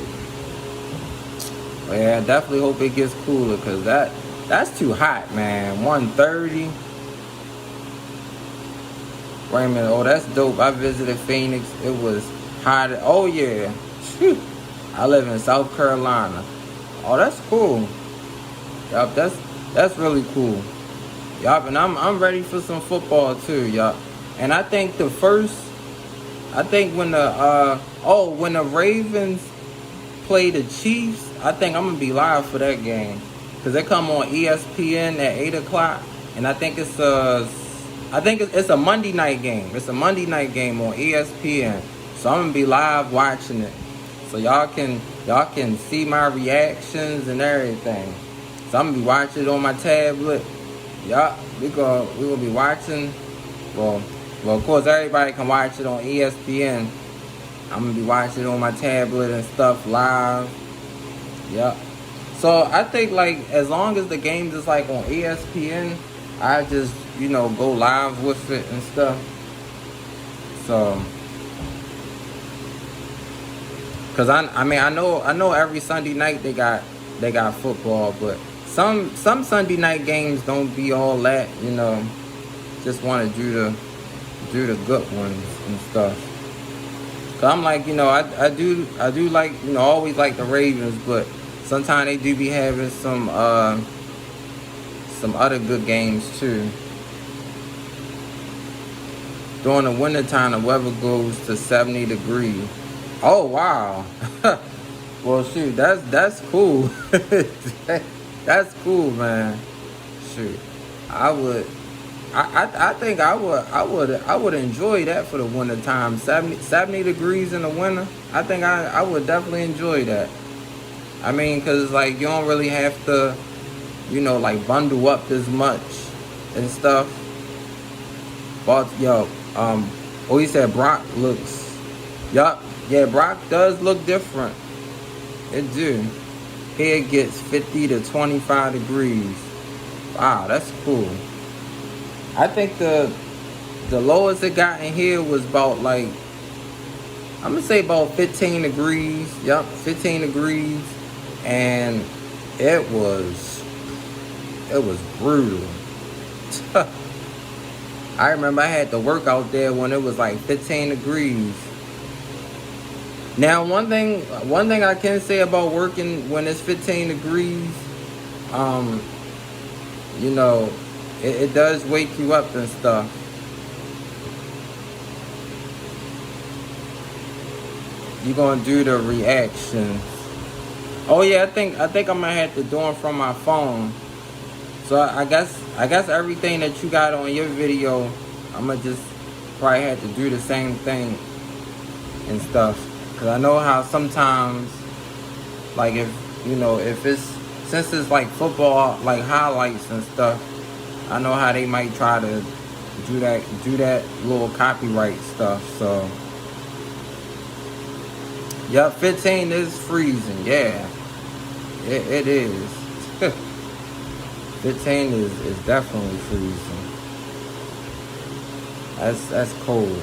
But yeah, I definitely hope it gets cooler, cause that's too hot, man. 130. Wait a minute. Oh, that's dope. I visited Phoenix. It was hot. Oh yeah. Phew. I live in South Carolina. Oh, that's cool. Yup, that's really cool. Yup, and I'm ready for some football too, yup. And I think when the Ravens play the Chiefs, I think I'm gonna be live for that game, cause they come on ESPN at 8 o'clock, and I think it's a Monday night game. It's a Monday night game on ESPN, so I'm gonna be live watching it, so y'all can see my reactions and everything. So I'm gonna be watching it on my tablet. Yup, we gonna be watching. Well, of course everybody can watch it on ESPN. I'm gonna be watching it on my tablet and stuff live. Yep. So I think like as long as the game is like on ESPN, I just go live with it and stuff. So, cause I know every Sunday night they got football, but some Sunday night games don't be all that. Just want to do the good ones and stuff. Cause I'm like, I do like, always like the Ravens, but sometimes they do be having some other good games too. During the wintertime, the weather goes to 70 degrees. Oh wow. Well, shoot, that's cool. That's cool, man. Shoot, I would. I think I would enjoy that for the winter time. 70 degrees in the winter. I think I would definitely enjoy that. I mean, cause like you don't really have to, like bundle up as much and stuff. But he said Brock looks. Yup, yeah, Brock does look different. It do. Here it gets 50 to 25 degrees. Wow, that's cool. I think the lowest it got in here was about like, I'm gonna say about 15 degrees. Yup, 15 degrees, and it was brutal. I remember I had to work out there when it was like 15 degrees. Now, one thing I can say about working when it's 15 degrees, um, you know, it does wake you up and stuff. You're gonna do the reactions. Oh yeah, I think I'm gonna have to do them from my phone. So I guess everything that you got on your video, I'm gonna just probably have to do the same thing and stuff. Cause I know how sometimes, like if it's, since it's like football, like highlights and stuff, I know how they might try to do that little copyright stuff. So, yep, 15 is freezing. Yeah, it is. 15 is definitely freezing. That's cold.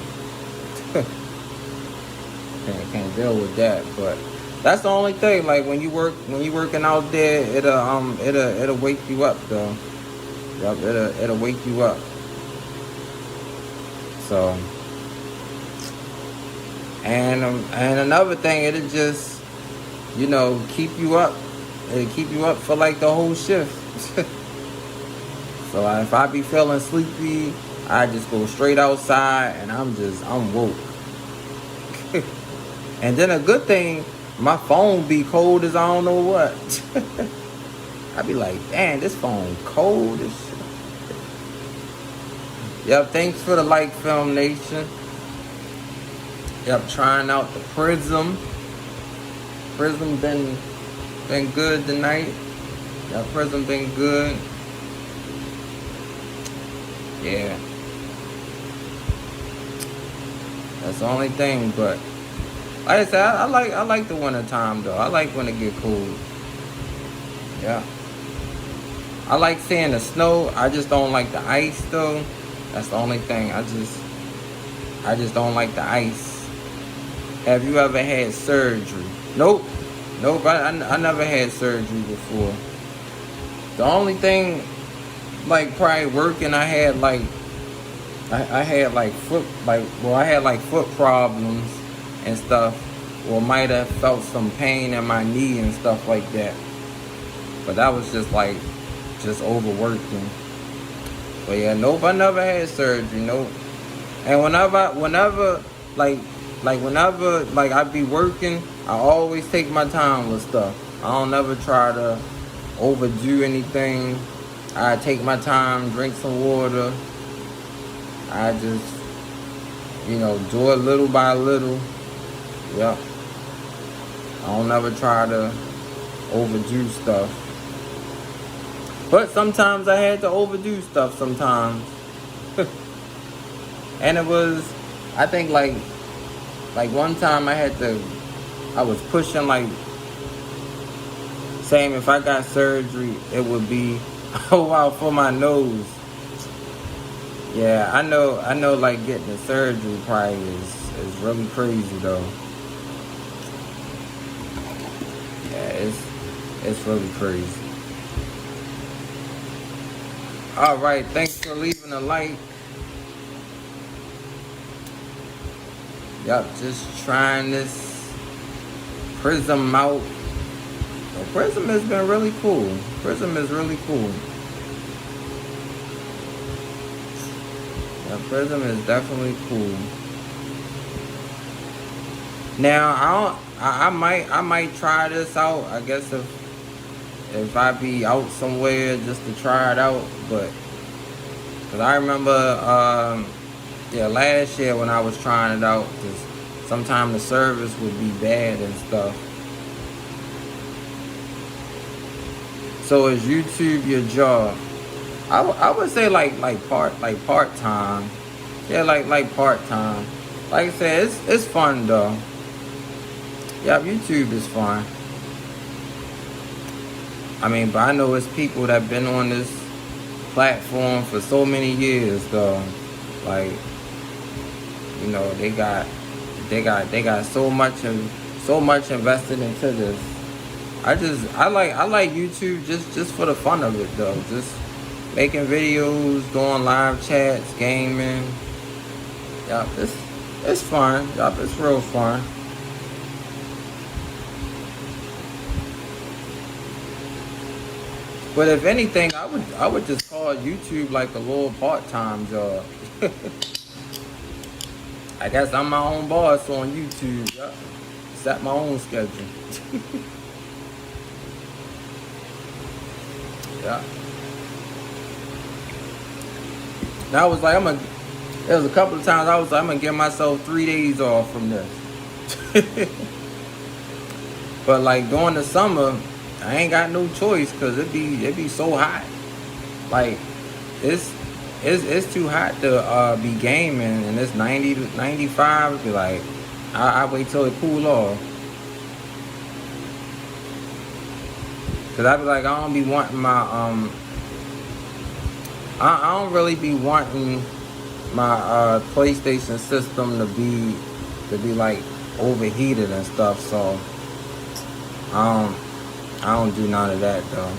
Can't deal with that, but that's the only thing. Like when you working out there, it'll wake you up though. Yep, it'll wake you up. So, and another thing, it'll just keep you up. It'll keep you up for like the whole shift. So if I be feeling sleepy, I just go straight outside and I'm woke. And then a good thing, my phone be cold as I don't know what. I be like, damn, this phone cold as shit. Yep, thanks for the like, Film Nation. Yep, trying out the Prism. Prism been good tonight. Yep, Prism been good. Yeah. That's the only thing, but like I said, I like the winter time though. I like when it get cold. Yeah. I like seeing the snow. I just don't like the ice though. That's the only thing. I just don't like the ice. Have you ever had surgery? Nope. Nope. I never had surgery before. The only thing, like probably working, I had like foot problems and stuff, or might have felt some pain in my knee and stuff like that. But that was just overworking. But yeah, nope, I never had surgery, nope. And whenever I be working, I always take my time with stuff. I don't never try to overdo anything. I take my time, drink some water. I just, do it little by little. Yep. I don't never try to overdo stuff. But sometimes I had to overdo stuff sometimes. And it was, I think like one time I was pushing saying if I got surgery, it would be, for my nose. Yeah, I know like getting the surgery probably is really crazy though. Yeah, it's really crazy. Alright, thanks for leaving a like. Yup, just trying this Prism out. Well, Prism has been really cool. Prism is really cool. Yeah, Prism is definitely cool. Now I might try this out. I guess if I be out somewhere just to try it out, but cause I remember last year when I was trying it out, cause sometimes the service would be bad and stuff. So is YouTube your job? I would say like part time. Yeah, like part time. Like I said, it's fun though. Yeah, YouTube is fun. I mean, but I know it's people that been on this platform for so many years though. Like, they got so much invested into this. I like YouTube just for the fun of it though. Just making videos, doing live chats, gaming. Yup, it's fun. Yup, it's real fun. But if anything, I would just call YouTube like a little part-time job. I guess I'm my own boss on YouTube. Yup. Set my own schedule. Yeah. Now I was like, there was a couple of times I was like, I'm gonna give myself 3 days off from this. But like during the summer, I ain't got no choice because it be so hot. Like it's too hot to be gaming, and it's 90 to 95. Be like, I wait till it cool off. Cause I be like, I don't be wanting my I don't really be wanting my PlayStation system to be like overheated and stuff. So I don't do none of that though.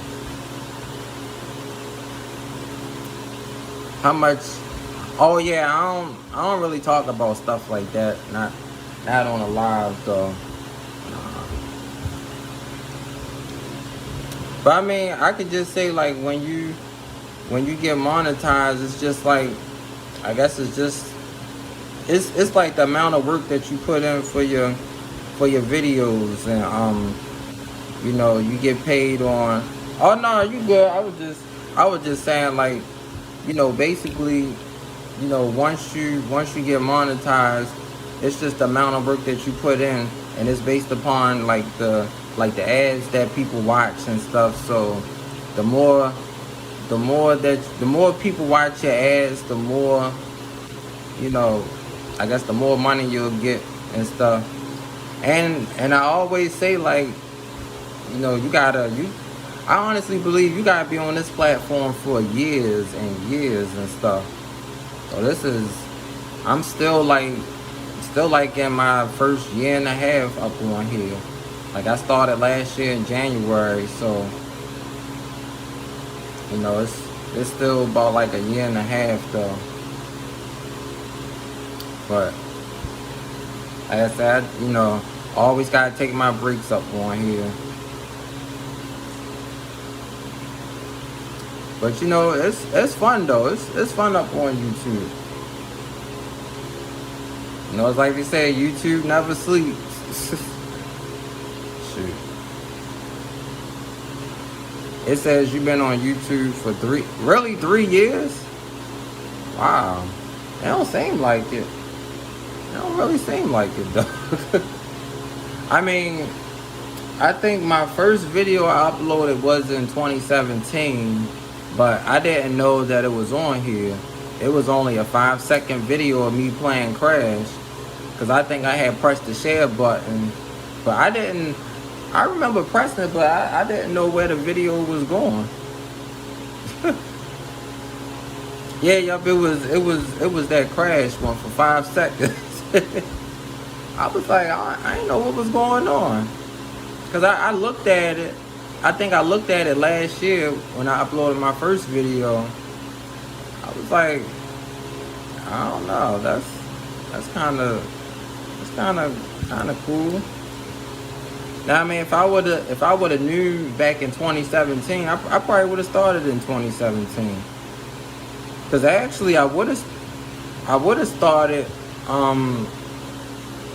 How much? Oh yeah, I don't really talk about stuff like that. Not on a live though. But I mean, I could just say like when you get monetized, it's just like, I guess it's like the amount of work that you put in for your for your videos, and you know, you get paid on. Oh no, you good. I was just saying, like, you know, basically, you know, once you get monetized, it's just the amount of work that you put in, and it's based upon like the ads that people watch and stuff. So the more people watch your ads, the more, you know, I guess the more money you'll get and stuff. And I always say, like, you know, I honestly believe you gotta be on this platform for years and years and stuff. So I'm still like in my first year and a half up on here. Like, I started last year in January, so, you know, it's still about like a year and a half though. But like I said, you know, always gotta take my breaks up on here. But you know, it's fun though. It's fun up on YouTube. You know, it's like they say, YouTube never sleeps. Shoot. It says you've been on YouTube for 3 years? Wow. It don't seem like it. It don't really seem like it though. I mean, I think my first video I uploaded was in 2017, but I didn't know that it was on here. It was only a 5-second video of me playing Crash, because I think I had pressed the share button, but I remember pressing it, but I didn't know where the video was going. Yeah, yup, it was that Crash one for 5 seconds. I was like, I didn't know what was going on. Because I looked at it. I think I looked at it last year when I uploaded my first video. I was like, I don't know. That's kind of cool. Now, I mean, if I would have knew back in 2017, I probably would have started in 2017. Because actually, I would have started.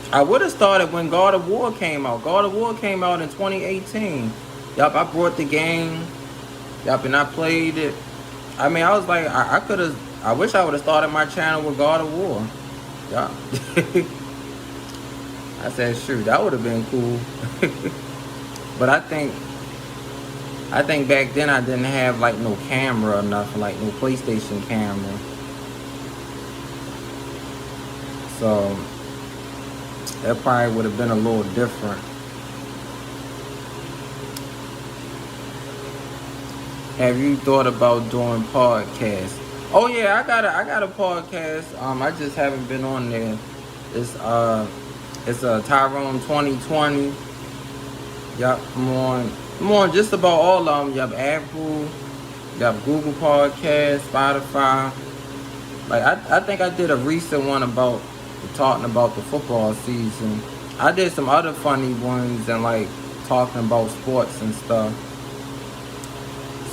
I would have started when God of War came out. God of War came out in 2018. Yup, I brought the game. Yup, and I played it. I mean, I was like, I wish I would have started my channel with God of War. Yup. I said, shoot, that would have been cool. But I think back then I didn't have like no camera or nothing, like no PlayStation camera. So that probably would have been a little different. Have you thought about doing podcasts? Oh yeah, I got a podcast. I just haven't been on there. It's a Tyrone 2020. Yup, I'm on just about all of them. Yup, Apple, yup, Google Podcasts, Spotify. Like I think I did a recent one about talking about the football season. I did some other funny ones and like talking about sports and stuff.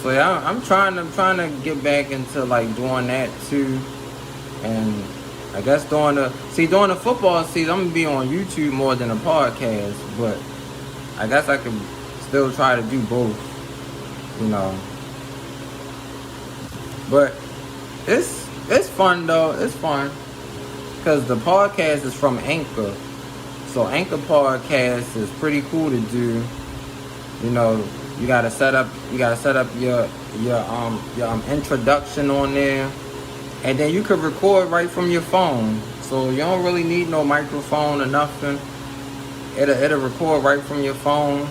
So yeah, I'm trying to get back into like doing that too. And I guess during the football season, I'm gonna be on YouTube more than a podcast. But I guess I could still try to do both, you know. But it's fun though. It's fun because the podcast is from Anchor, so Anchor podcast is pretty cool to do. You know, you gotta set up your introduction on there, and then you could record right from your phone. So you don't really need no microphone or nothing. It'll record right from your phone.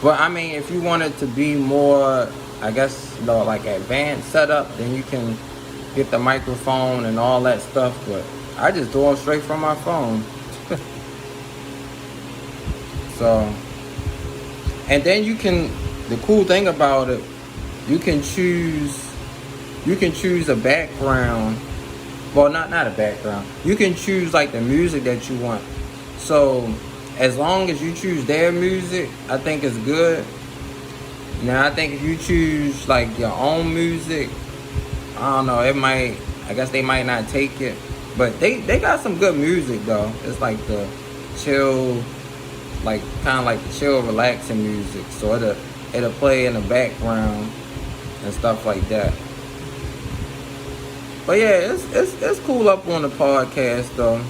But I mean, if you want it to be more, I guess, you know, like advanced setup, then you can get the microphone and all that stuff. But I just do it straight from my phone. So, and then the cool thing about it, you can choose a background. Well, not a background. You can choose like the music that you want. So as long as you choose their music, I think it's good. Now I think if you choose like your own music, I don't know, I guess they might not take it. But they got some good music though. It's like the chill, like kind of like the chill, relaxing music. So it'll play in the background and stuff like that. But yeah, it's cool up on the podcast though.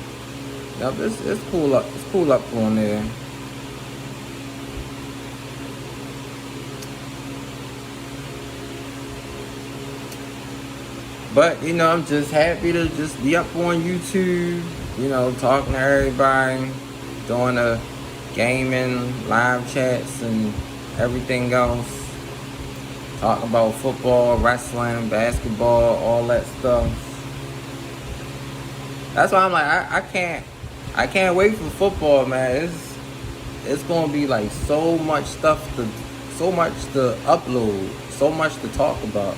Yep, it's cool up on there. But you know, I'm just happy to just be up on YouTube. You know, talking to everybody, doing the gaming, live chats, and everything else. Talking about football, wrestling, basketball, all that stuff. That's why I'm like, I can't wait for football, man. It's gonna be like so much so much to upload, so much to talk about.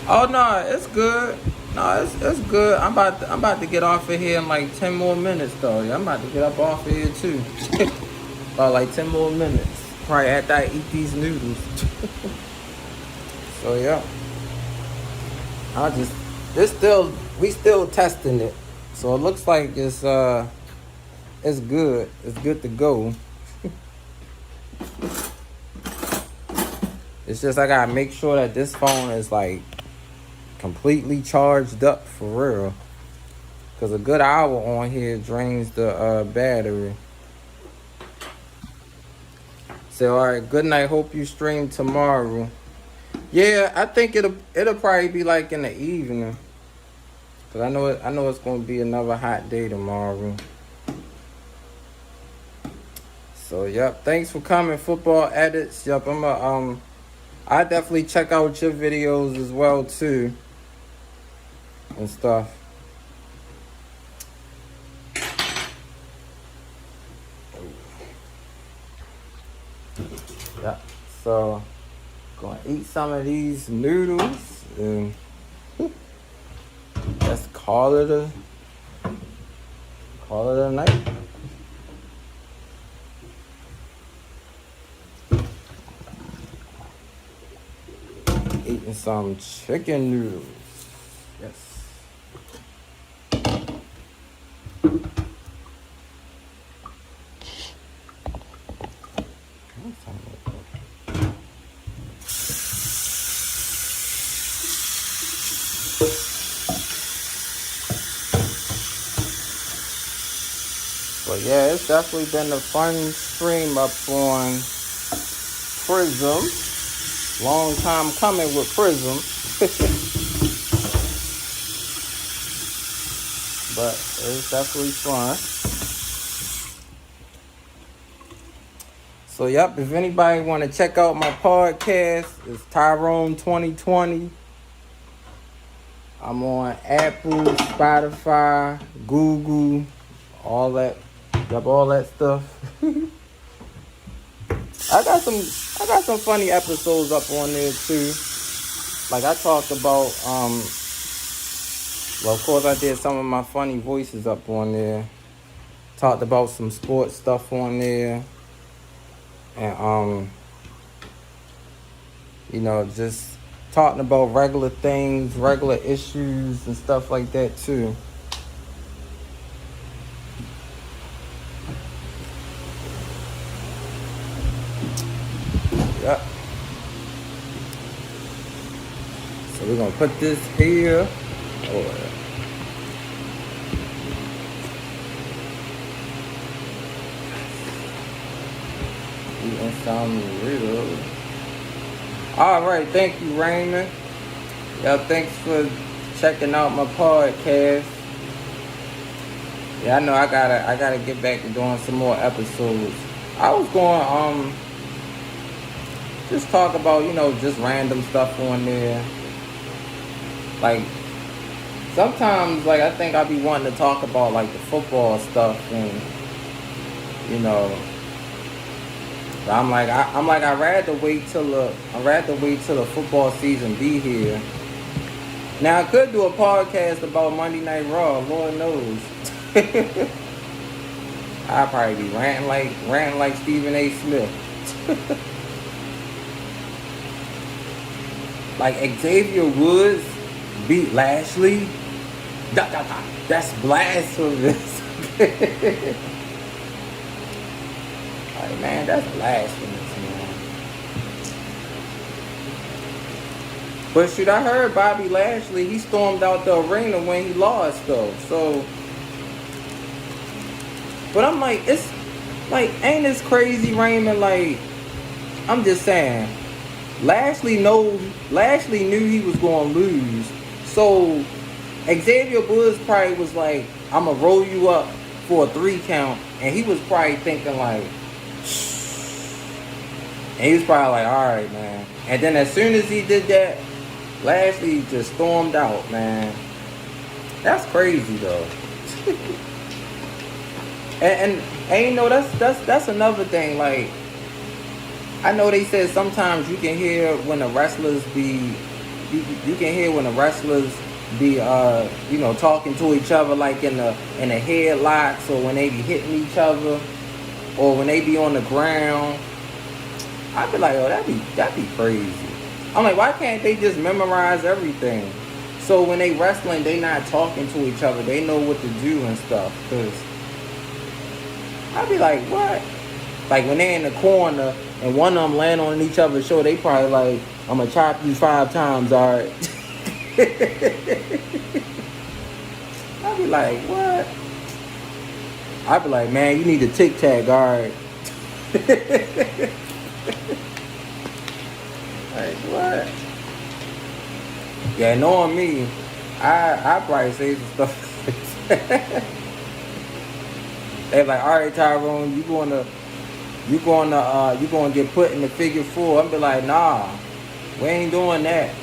Oh no, it's good. No, it's good. I'm about to get off of here in like 10 more minutes though. Yeah, I'm about to get up off of here too. About like 10 more minutes. Probably after I eat these noodles. So yeah. I just we still testing it. So it looks like it's good. It's good to go. It's just I gotta make sure that this phone is like completely charged up for real. Cause a good hour on here drains the battery. So alright, good night. Hope you stream tomorrow. Yeah, I think it'll probably be like in the evening. Cause I know it's gonna be another hot day tomorrow. So yep, thanks for coming, Football Edits. Yep, I definitely check out your videos as well too. And stuff. Yeah. So gonna eat some of these noodles and let's call it a night. Eating some chicken noodles. Yes. But yeah, it's definitely been a fun stream up on Prism. Long time coming with Prism. But it's definitely fun. So yep, if anybody want to check out my podcast, it's Tyrone 2020. I'm on Apple, Spotify, Google, all that stuff. I got some funny episodes up on there too. Like I talked about well, of course I did some of my funny voices up on there. Talked about some sports stuff on there. And you know, just talking about regular things, regular issues and stuff like that too. Yep. So we're gonna put this here. Eating some Noodles. Alright, thank you, Raymond. Yeah, thanks for checking out my podcast. Yeah, I know I gotta get back to doing some more episodes. I was going just talk about, you know, just random stuff on there. Like sometimes like I think I'll be wanting to talk about like the football stuff and you know, I'd rather wait till the football season be here. Now I could do a podcast about Monday Night Raw, Lord knows. I'd probably be ranting like Stephen A. Smith. Like Xavier Woods beat Lashley. That's blasphemous. Like, man, that's blasphemous, man. But shoot, I heard Bobby Lashley, he stormed out the arena when he lost, though. So, but I'm like, it's like, ain't this crazy, Raymond? Like, I'm just saying, Lashley knew he was going to lose. So Xavier Woods probably was like, I'm going to roll you up for a 3 count. And he was probably thinking like, and he was probably like, all right, man. And then as soon as he did that, Lashley just stormed out, man. That's crazy, though. and you know, that's another thing. Like, I know they said sometimes you can hear when the wrestlers be, you can hear when the wrestlers be, you know, talking to each other, like in the headlocks, or when they be hitting each other, or when they be on the ground. I'd be like, oh, that'd be crazy. I'm like, why can't they just memorize everything? So when they wrestling, they not talking to each other. They know what to do and stuff. Cause I'd be like, what? Like when they in the corner and one of them land on each other's shoulder, they probably like, I'm gonna chop you 5 times, all right? I'd be like, what? I'd be like, man, you need a tic tac, all right? Like, what? Yeah, knowing me, I probably say some stuff. They like, all right, Tyrone, you gonna get put in the figure 4. I'm be like, nah, we ain't doing that.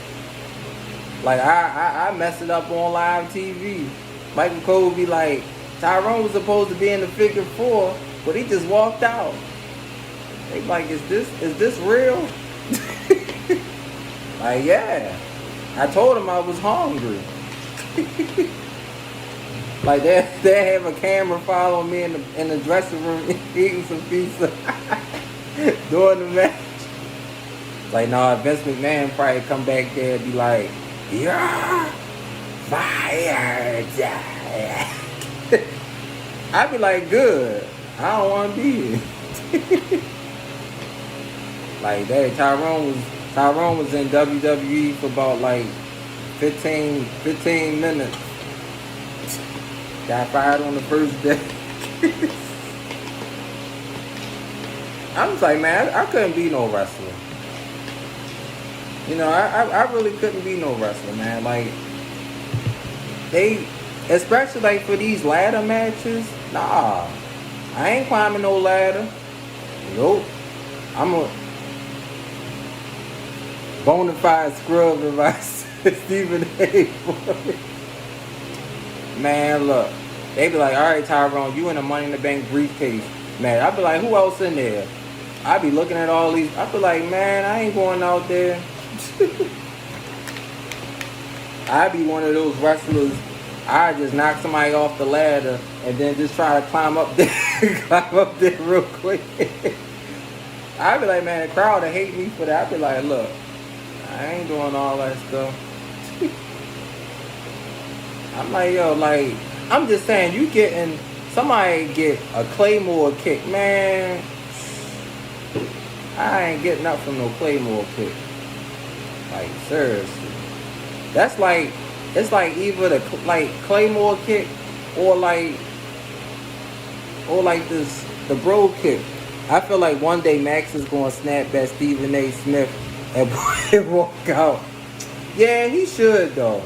Like, I messed it up on live TV. Michael Cole be like, Tyrone was supposed to be in the figure 4, but he just walked out. They like, is this real? Like, yeah. I told him I was hungry. Like, they have a camera following me in the dressing room eating some pizza during the match. Like, nah, Vince McMahon probably come back there and be like, you're fired. I'd be like, good. I don't want to be here. Like, that Tyrone was in WWE for about like 15 minutes. Got fired on the first day. I was like, man, I couldn't be no wrestler. You know, I really couldn't be no wrestler, man. Like, they, especially like for these ladder matches, nah. I ain't climbing no ladder. Nope. I'm a bona fide scrub if I said Stephen A. Man, look. They be like, all right, Tyrone, you in a Money in the Bank briefcase. Man, I be like, who else in there? I be looking at all these. I be like, man, I ain't going out there. I be one of those wrestlers. I just knock somebody off the ladder and then just try to climb up there real quick. I be like, man, the crowd will hate me for that. I be like, look, I ain't doing all that stuff. I'm like, yo, like, I'm just saying, you getting, somebody get a Claymore kick, man. I ain't getting up from no Claymore kick. Like, seriously. That's like, it's like either the, like, Claymore kick or like this, the bro kick. I feel like one day Max is going to snap at Stephen A. Smith and walk out. Yeah, he should, though.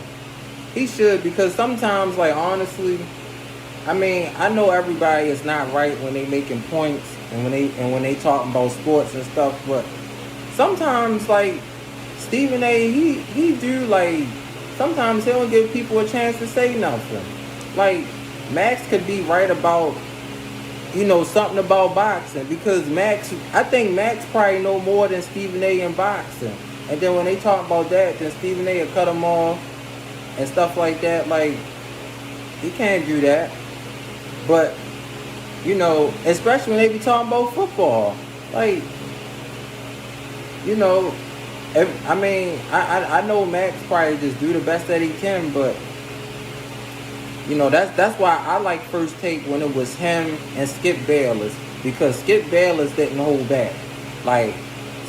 He should, because sometimes, like, honestly, I mean, I know everybody is not right when they making points and when they talking about sports and stuff, but sometimes, like, Stephen A, he do, like, sometimes he don't give people a chance to say nothing. Like, Max could be right about, you know, something about boxing, because I think Max probably know more than Stephen A in boxing. And then when they talk about that, then Stephen A will cut him off and stuff like that. Like, he can't do that. But, you know, especially when they be talking about football. Like, you know, I mean, I know Max probably just do the best that he can, but you know, that's why I like First Take when it was him and Skip Bayless, because Skip Bayless didn't hold back. Like,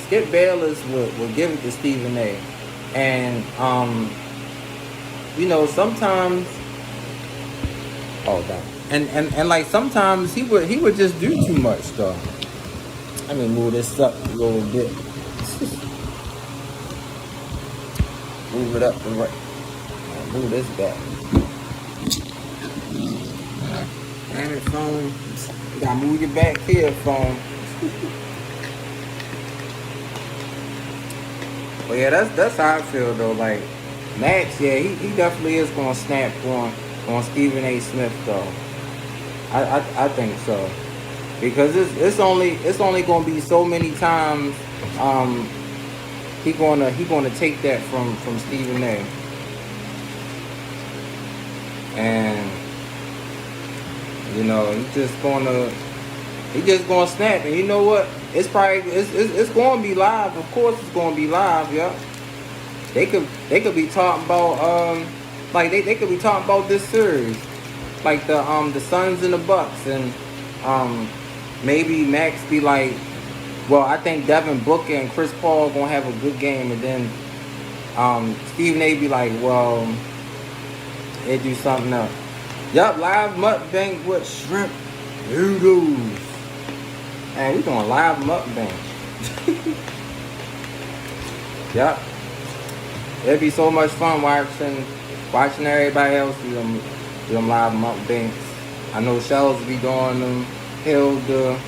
Skip Bayless would give it to Stephen A. And you know, sometimes, oh damn. And like sometimes he would just do too much though. Let me move this up a little bit. Move it up the right. Move this back. Damn it, phone. You gotta move your back here, phone. But yeah, that's how I feel though. Like Max, yeah, he definitely is gonna snap on Stephen A. Smith though. I think so. Because it's only gonna be so many times he gonna take that from Stephen A. And you know, he just gonna snap. And you know what? It's probably it's gonna be live. Of course it's gonna be live, yeah. They could be talking about like they could be talking about this series. Like the Suns and the Bucks, and maybe Max be like, well, I think Devin Booker and Chris Paul gonna have a good game, and then Stephen A be like, well, they do something else. Yup, live mukbang with shrimp noodles. Man, we doing live mukbang. Yup. It'd be so much fun watching everybody else do them live mukbangs. I know Shells be doing them, Hilda,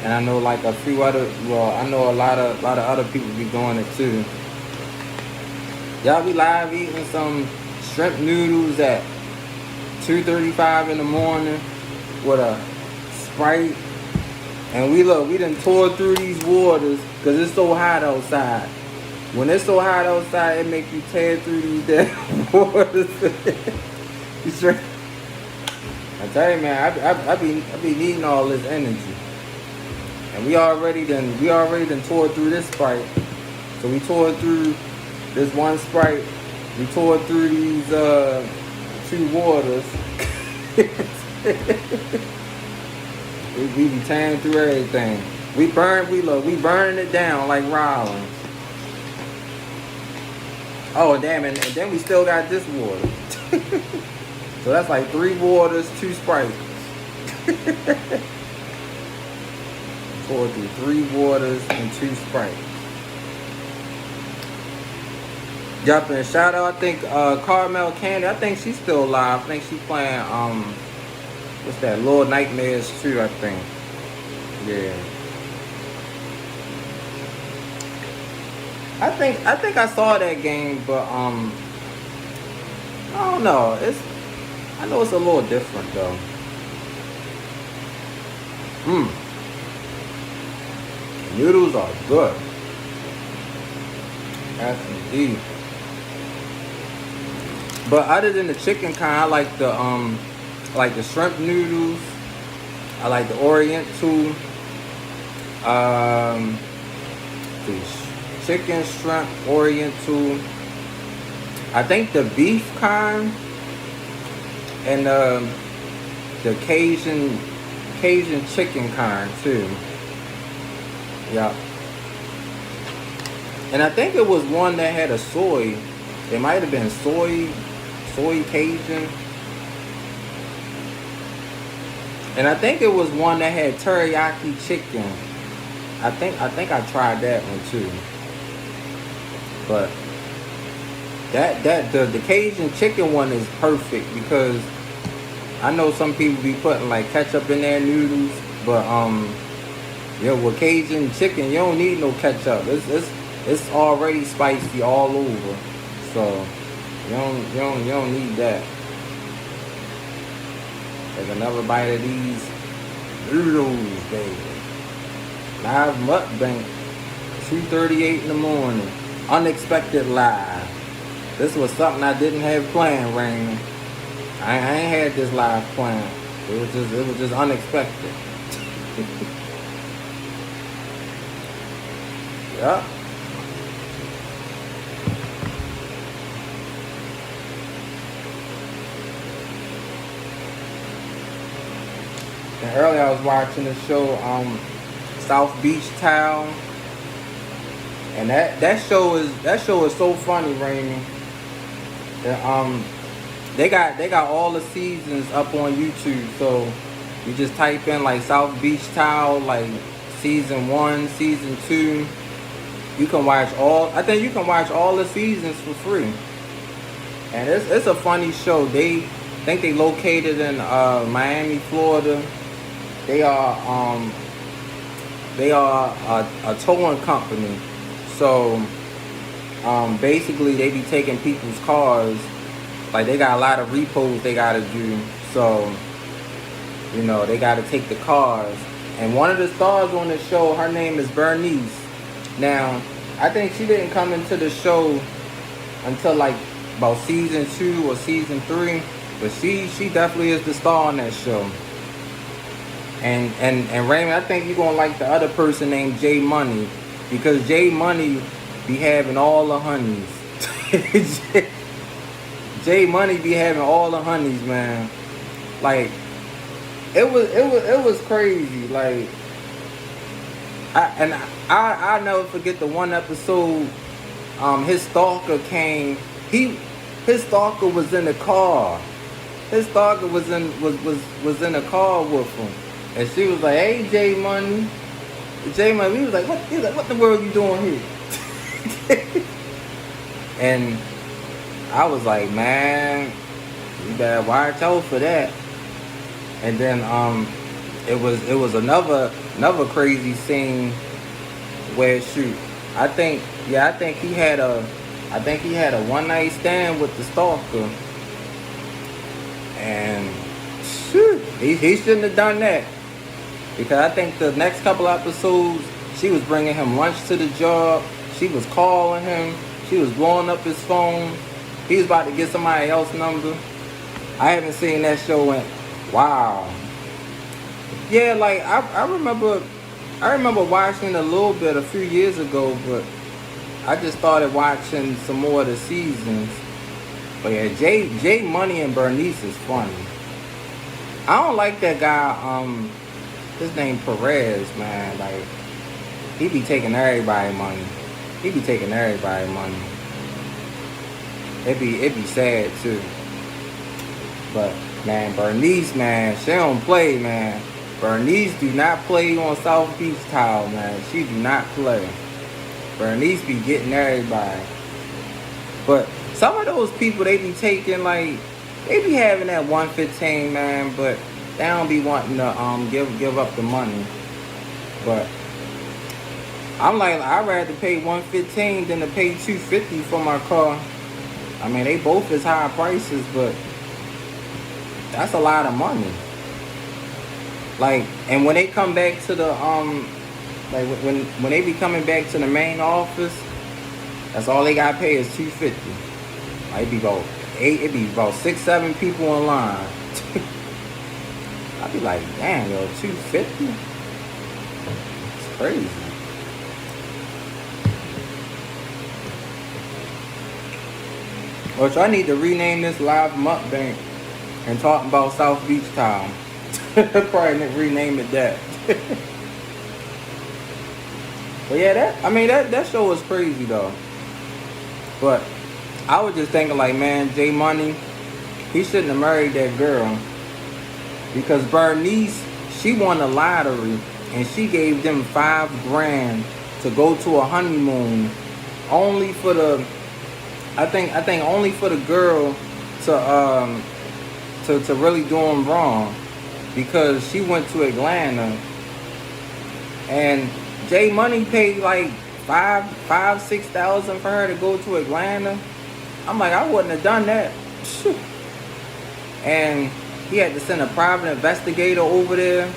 and I know like a few other. Well, I know a lot of other people be doing it too. Y'all be live eating some shrimp noodles at 2:35 in the morning with a Sprite, and we done tore through these waters because it's so hot outside. When it's so hot outside, it make you tear through these damn waters. You straight. I tell you, man, I be needing all this energy, and we already done tore through this Sprite. So we tore through this one Sprite. We tore through these 2 waters. we be tearing through everything. We burning it down like Rollins. Oh damn, and then we still got this water. So that's like 3 waters, 2 Sprites. Pour through 3 waters and 2 Sprites. Yup, and shout out, I think Carmel Candy, I think she's still alive. I think she's playing what's that, Little Nightmares 2, I think. Yeah. I think I saw that game, but I don't know. I know it's a little different though. Noodles are good. That's indeed. But other than the chicken kind, I like the shrimp noodles. I like the Oriental. The chicken, shrimp, Oriental. I think the beef kind and the Cajun chicken kind too. Yeah. And I think it was one that had a soy. It might have been soy Cajun. And I think it was one that had teriyaki chicken. I think I tried that one too. But the Cajun chicken one is perfect because I know some people be putting like ketchup in their noodles, but yeah, with Cajun chicken you don't need no ketchup. It's already spicy all over, so you don't need that. Take another bite of these noodles, baby. Live mukbang, 2:38 in the morning. Unexpected live. This was something I didn't have planned, Raymond. I ain't had this live planned. It was just unexpected. Yup. And earlier I was watching the show South Beach Town, and that show is so funny, Raymond. The, they got all the seasons up on YouTube, so you just type in like South Beach Town, like season 1, season 2. You can watch all. I think you can watch all the seasons for free, and it's a funny show. They think they located in Miami, Florida. They are a towing company, so basically they be taking people's cars. Like they got a lot of repos they gotta do, so they gotta take the cars. And one of the stars on the show, her name is Bernice. Now, I think she didn't come into the show until like about season 2 or season 3, but she definitely is the star on that show. And Raymond, I think you're gonna like the other person named Jay Money, because Jay Money be having all the honeys. Jay Money be having all the honeys, man. Like it was crazy. Like I never forget the one episode. His stalker came. His stalker was in the car. His stalker was in the car with him, and she was like, "Hey, Jay Money." Jay Money, he was like, "What the world you doing here?" And I was like, "Man, you better watch out for that." And then it was another crazy scene where shoot, I think he had a one night stand with the stalker, and shoot, he shouldn't have done that, because I think the next couple episodes she was bringing him lunch to the job, she was calling him, she was blowing up his phone. He was about to get somebody else's number. I haven't seen that show in wow. Yeah, like I remember watching a little bit a few years ago, but I just started watching some more of the seasons. But yeah, Jay Money and Bernice is funny. I don't like that guy, his name Perez, man. Like he be taking everybody money. It be sad too. But man, Bernice, man, she don't play, man. Bernice do not play on South Beach Town, man. She do not play. Bernice be getting everybody. But some of those people, they be taking like, they be having that 115, man, but they don't be wanting to give up the money. But I'm like, I'd rather pay 115 than to pay 250 for my car. I mean, they both is high prices, but that's a lot of money. Like, and when they come back to the like when they be coming back to the main office, that's all they gotta pay is $250. Like it be about 6-7 people in line. I'd be like, damn, yo, $250? It's crazy. Which I need to rename this live mukbang and talk about South Beach Town. Probably rename it that. But yeah, that show was crazy though. But I was just thinking like, man, Jay Money, he shouldn't have married that girl, because Bernice, she won the lottery and she gave them $5,000 to go to a honeymoon, only for the, I think only for the girl to really do him wrong, because she went to Atlanta and Jay Money paid like $6,000 for her to go to Atlanta. I'm like, I wouldn't have done that. And he had to send a private investigator over there,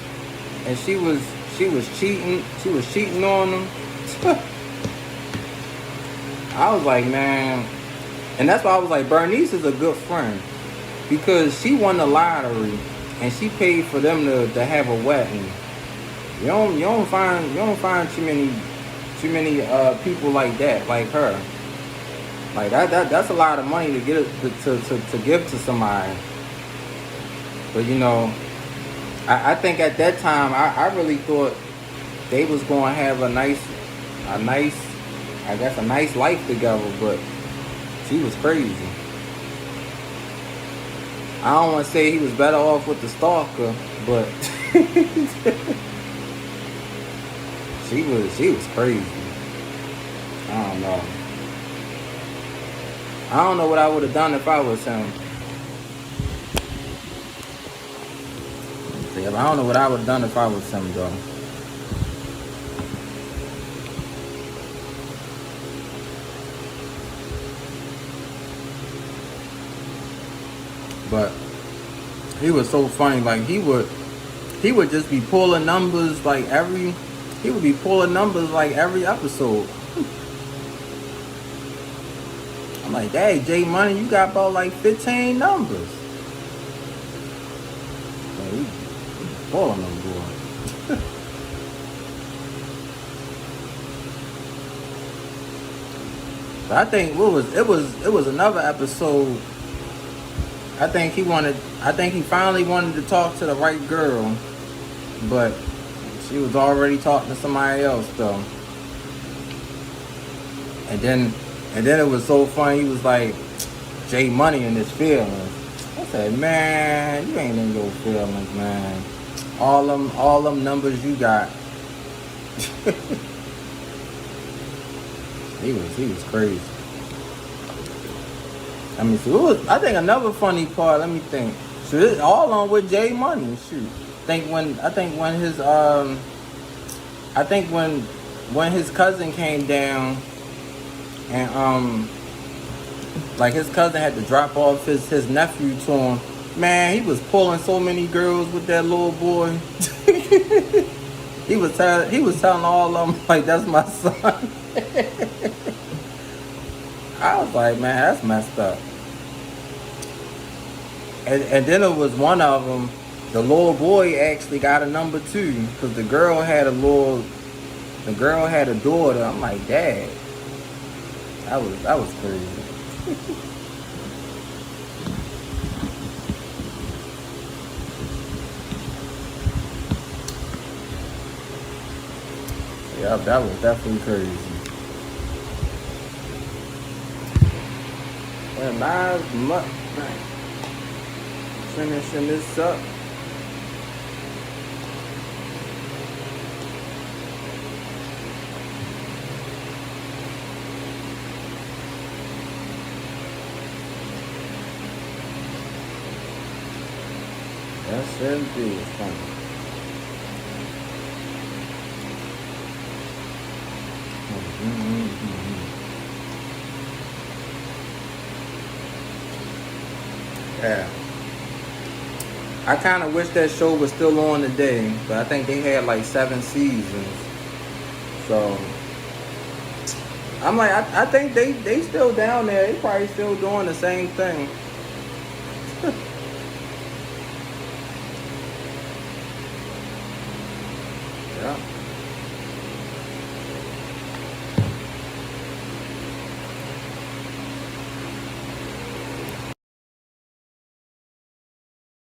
and she was cheating. She was cheating on him. I was like, man, and that's why I was like, Bernice is a good friend, because she won the lottery and she paid for them to have a wedding. You don't find too many people like that, like her. Like that's a lot of money to get to give to somebody. But I think at that time I really thought they was gonna have a nice, I guess a nice life together, but she was crazy. I don't want to say he was better off with the stalker, but she was crazy. I don't know. I don't know what I would have done if I was him. See, I don't know what I would have done if I was him, though. But he was so funny. Like he would just be pulling numbers like he would be pulling numbers like every episode. I'm like, hey, J Money, you got about like 15 numbers. Man, he pulling them, boy. But I think it was another episode. I think he finally wanted to talk to the right girl, but she was already talking to somebody else though. And then it was so funny. He was like, J Money in his feelings. I said, man, you ain't in your feelings, man. All them numbers you got. He was crazy. Let me see. I think another funny part. Let me think. So this all on with J Money. Shoot. I think when his cousin came down and like his cousin had to drop off his nephew to him. Man, he was pulling so many girls with that little boy. He was telling all of them like, that's my son. I was like, man, that's messed up. And then it was one of them. The little boy actually got a number too, because the girl had a daughter. I'm like, Dad, that was crazy. Yeah, that was definitely crazy. And last month, finishing this up. That's indeed funny. Yeah. I kind of wish that show was still on today, but I think they had like 7 seasons. So I'm like, I think they still down there. They probably still doing the same thing. Yeah.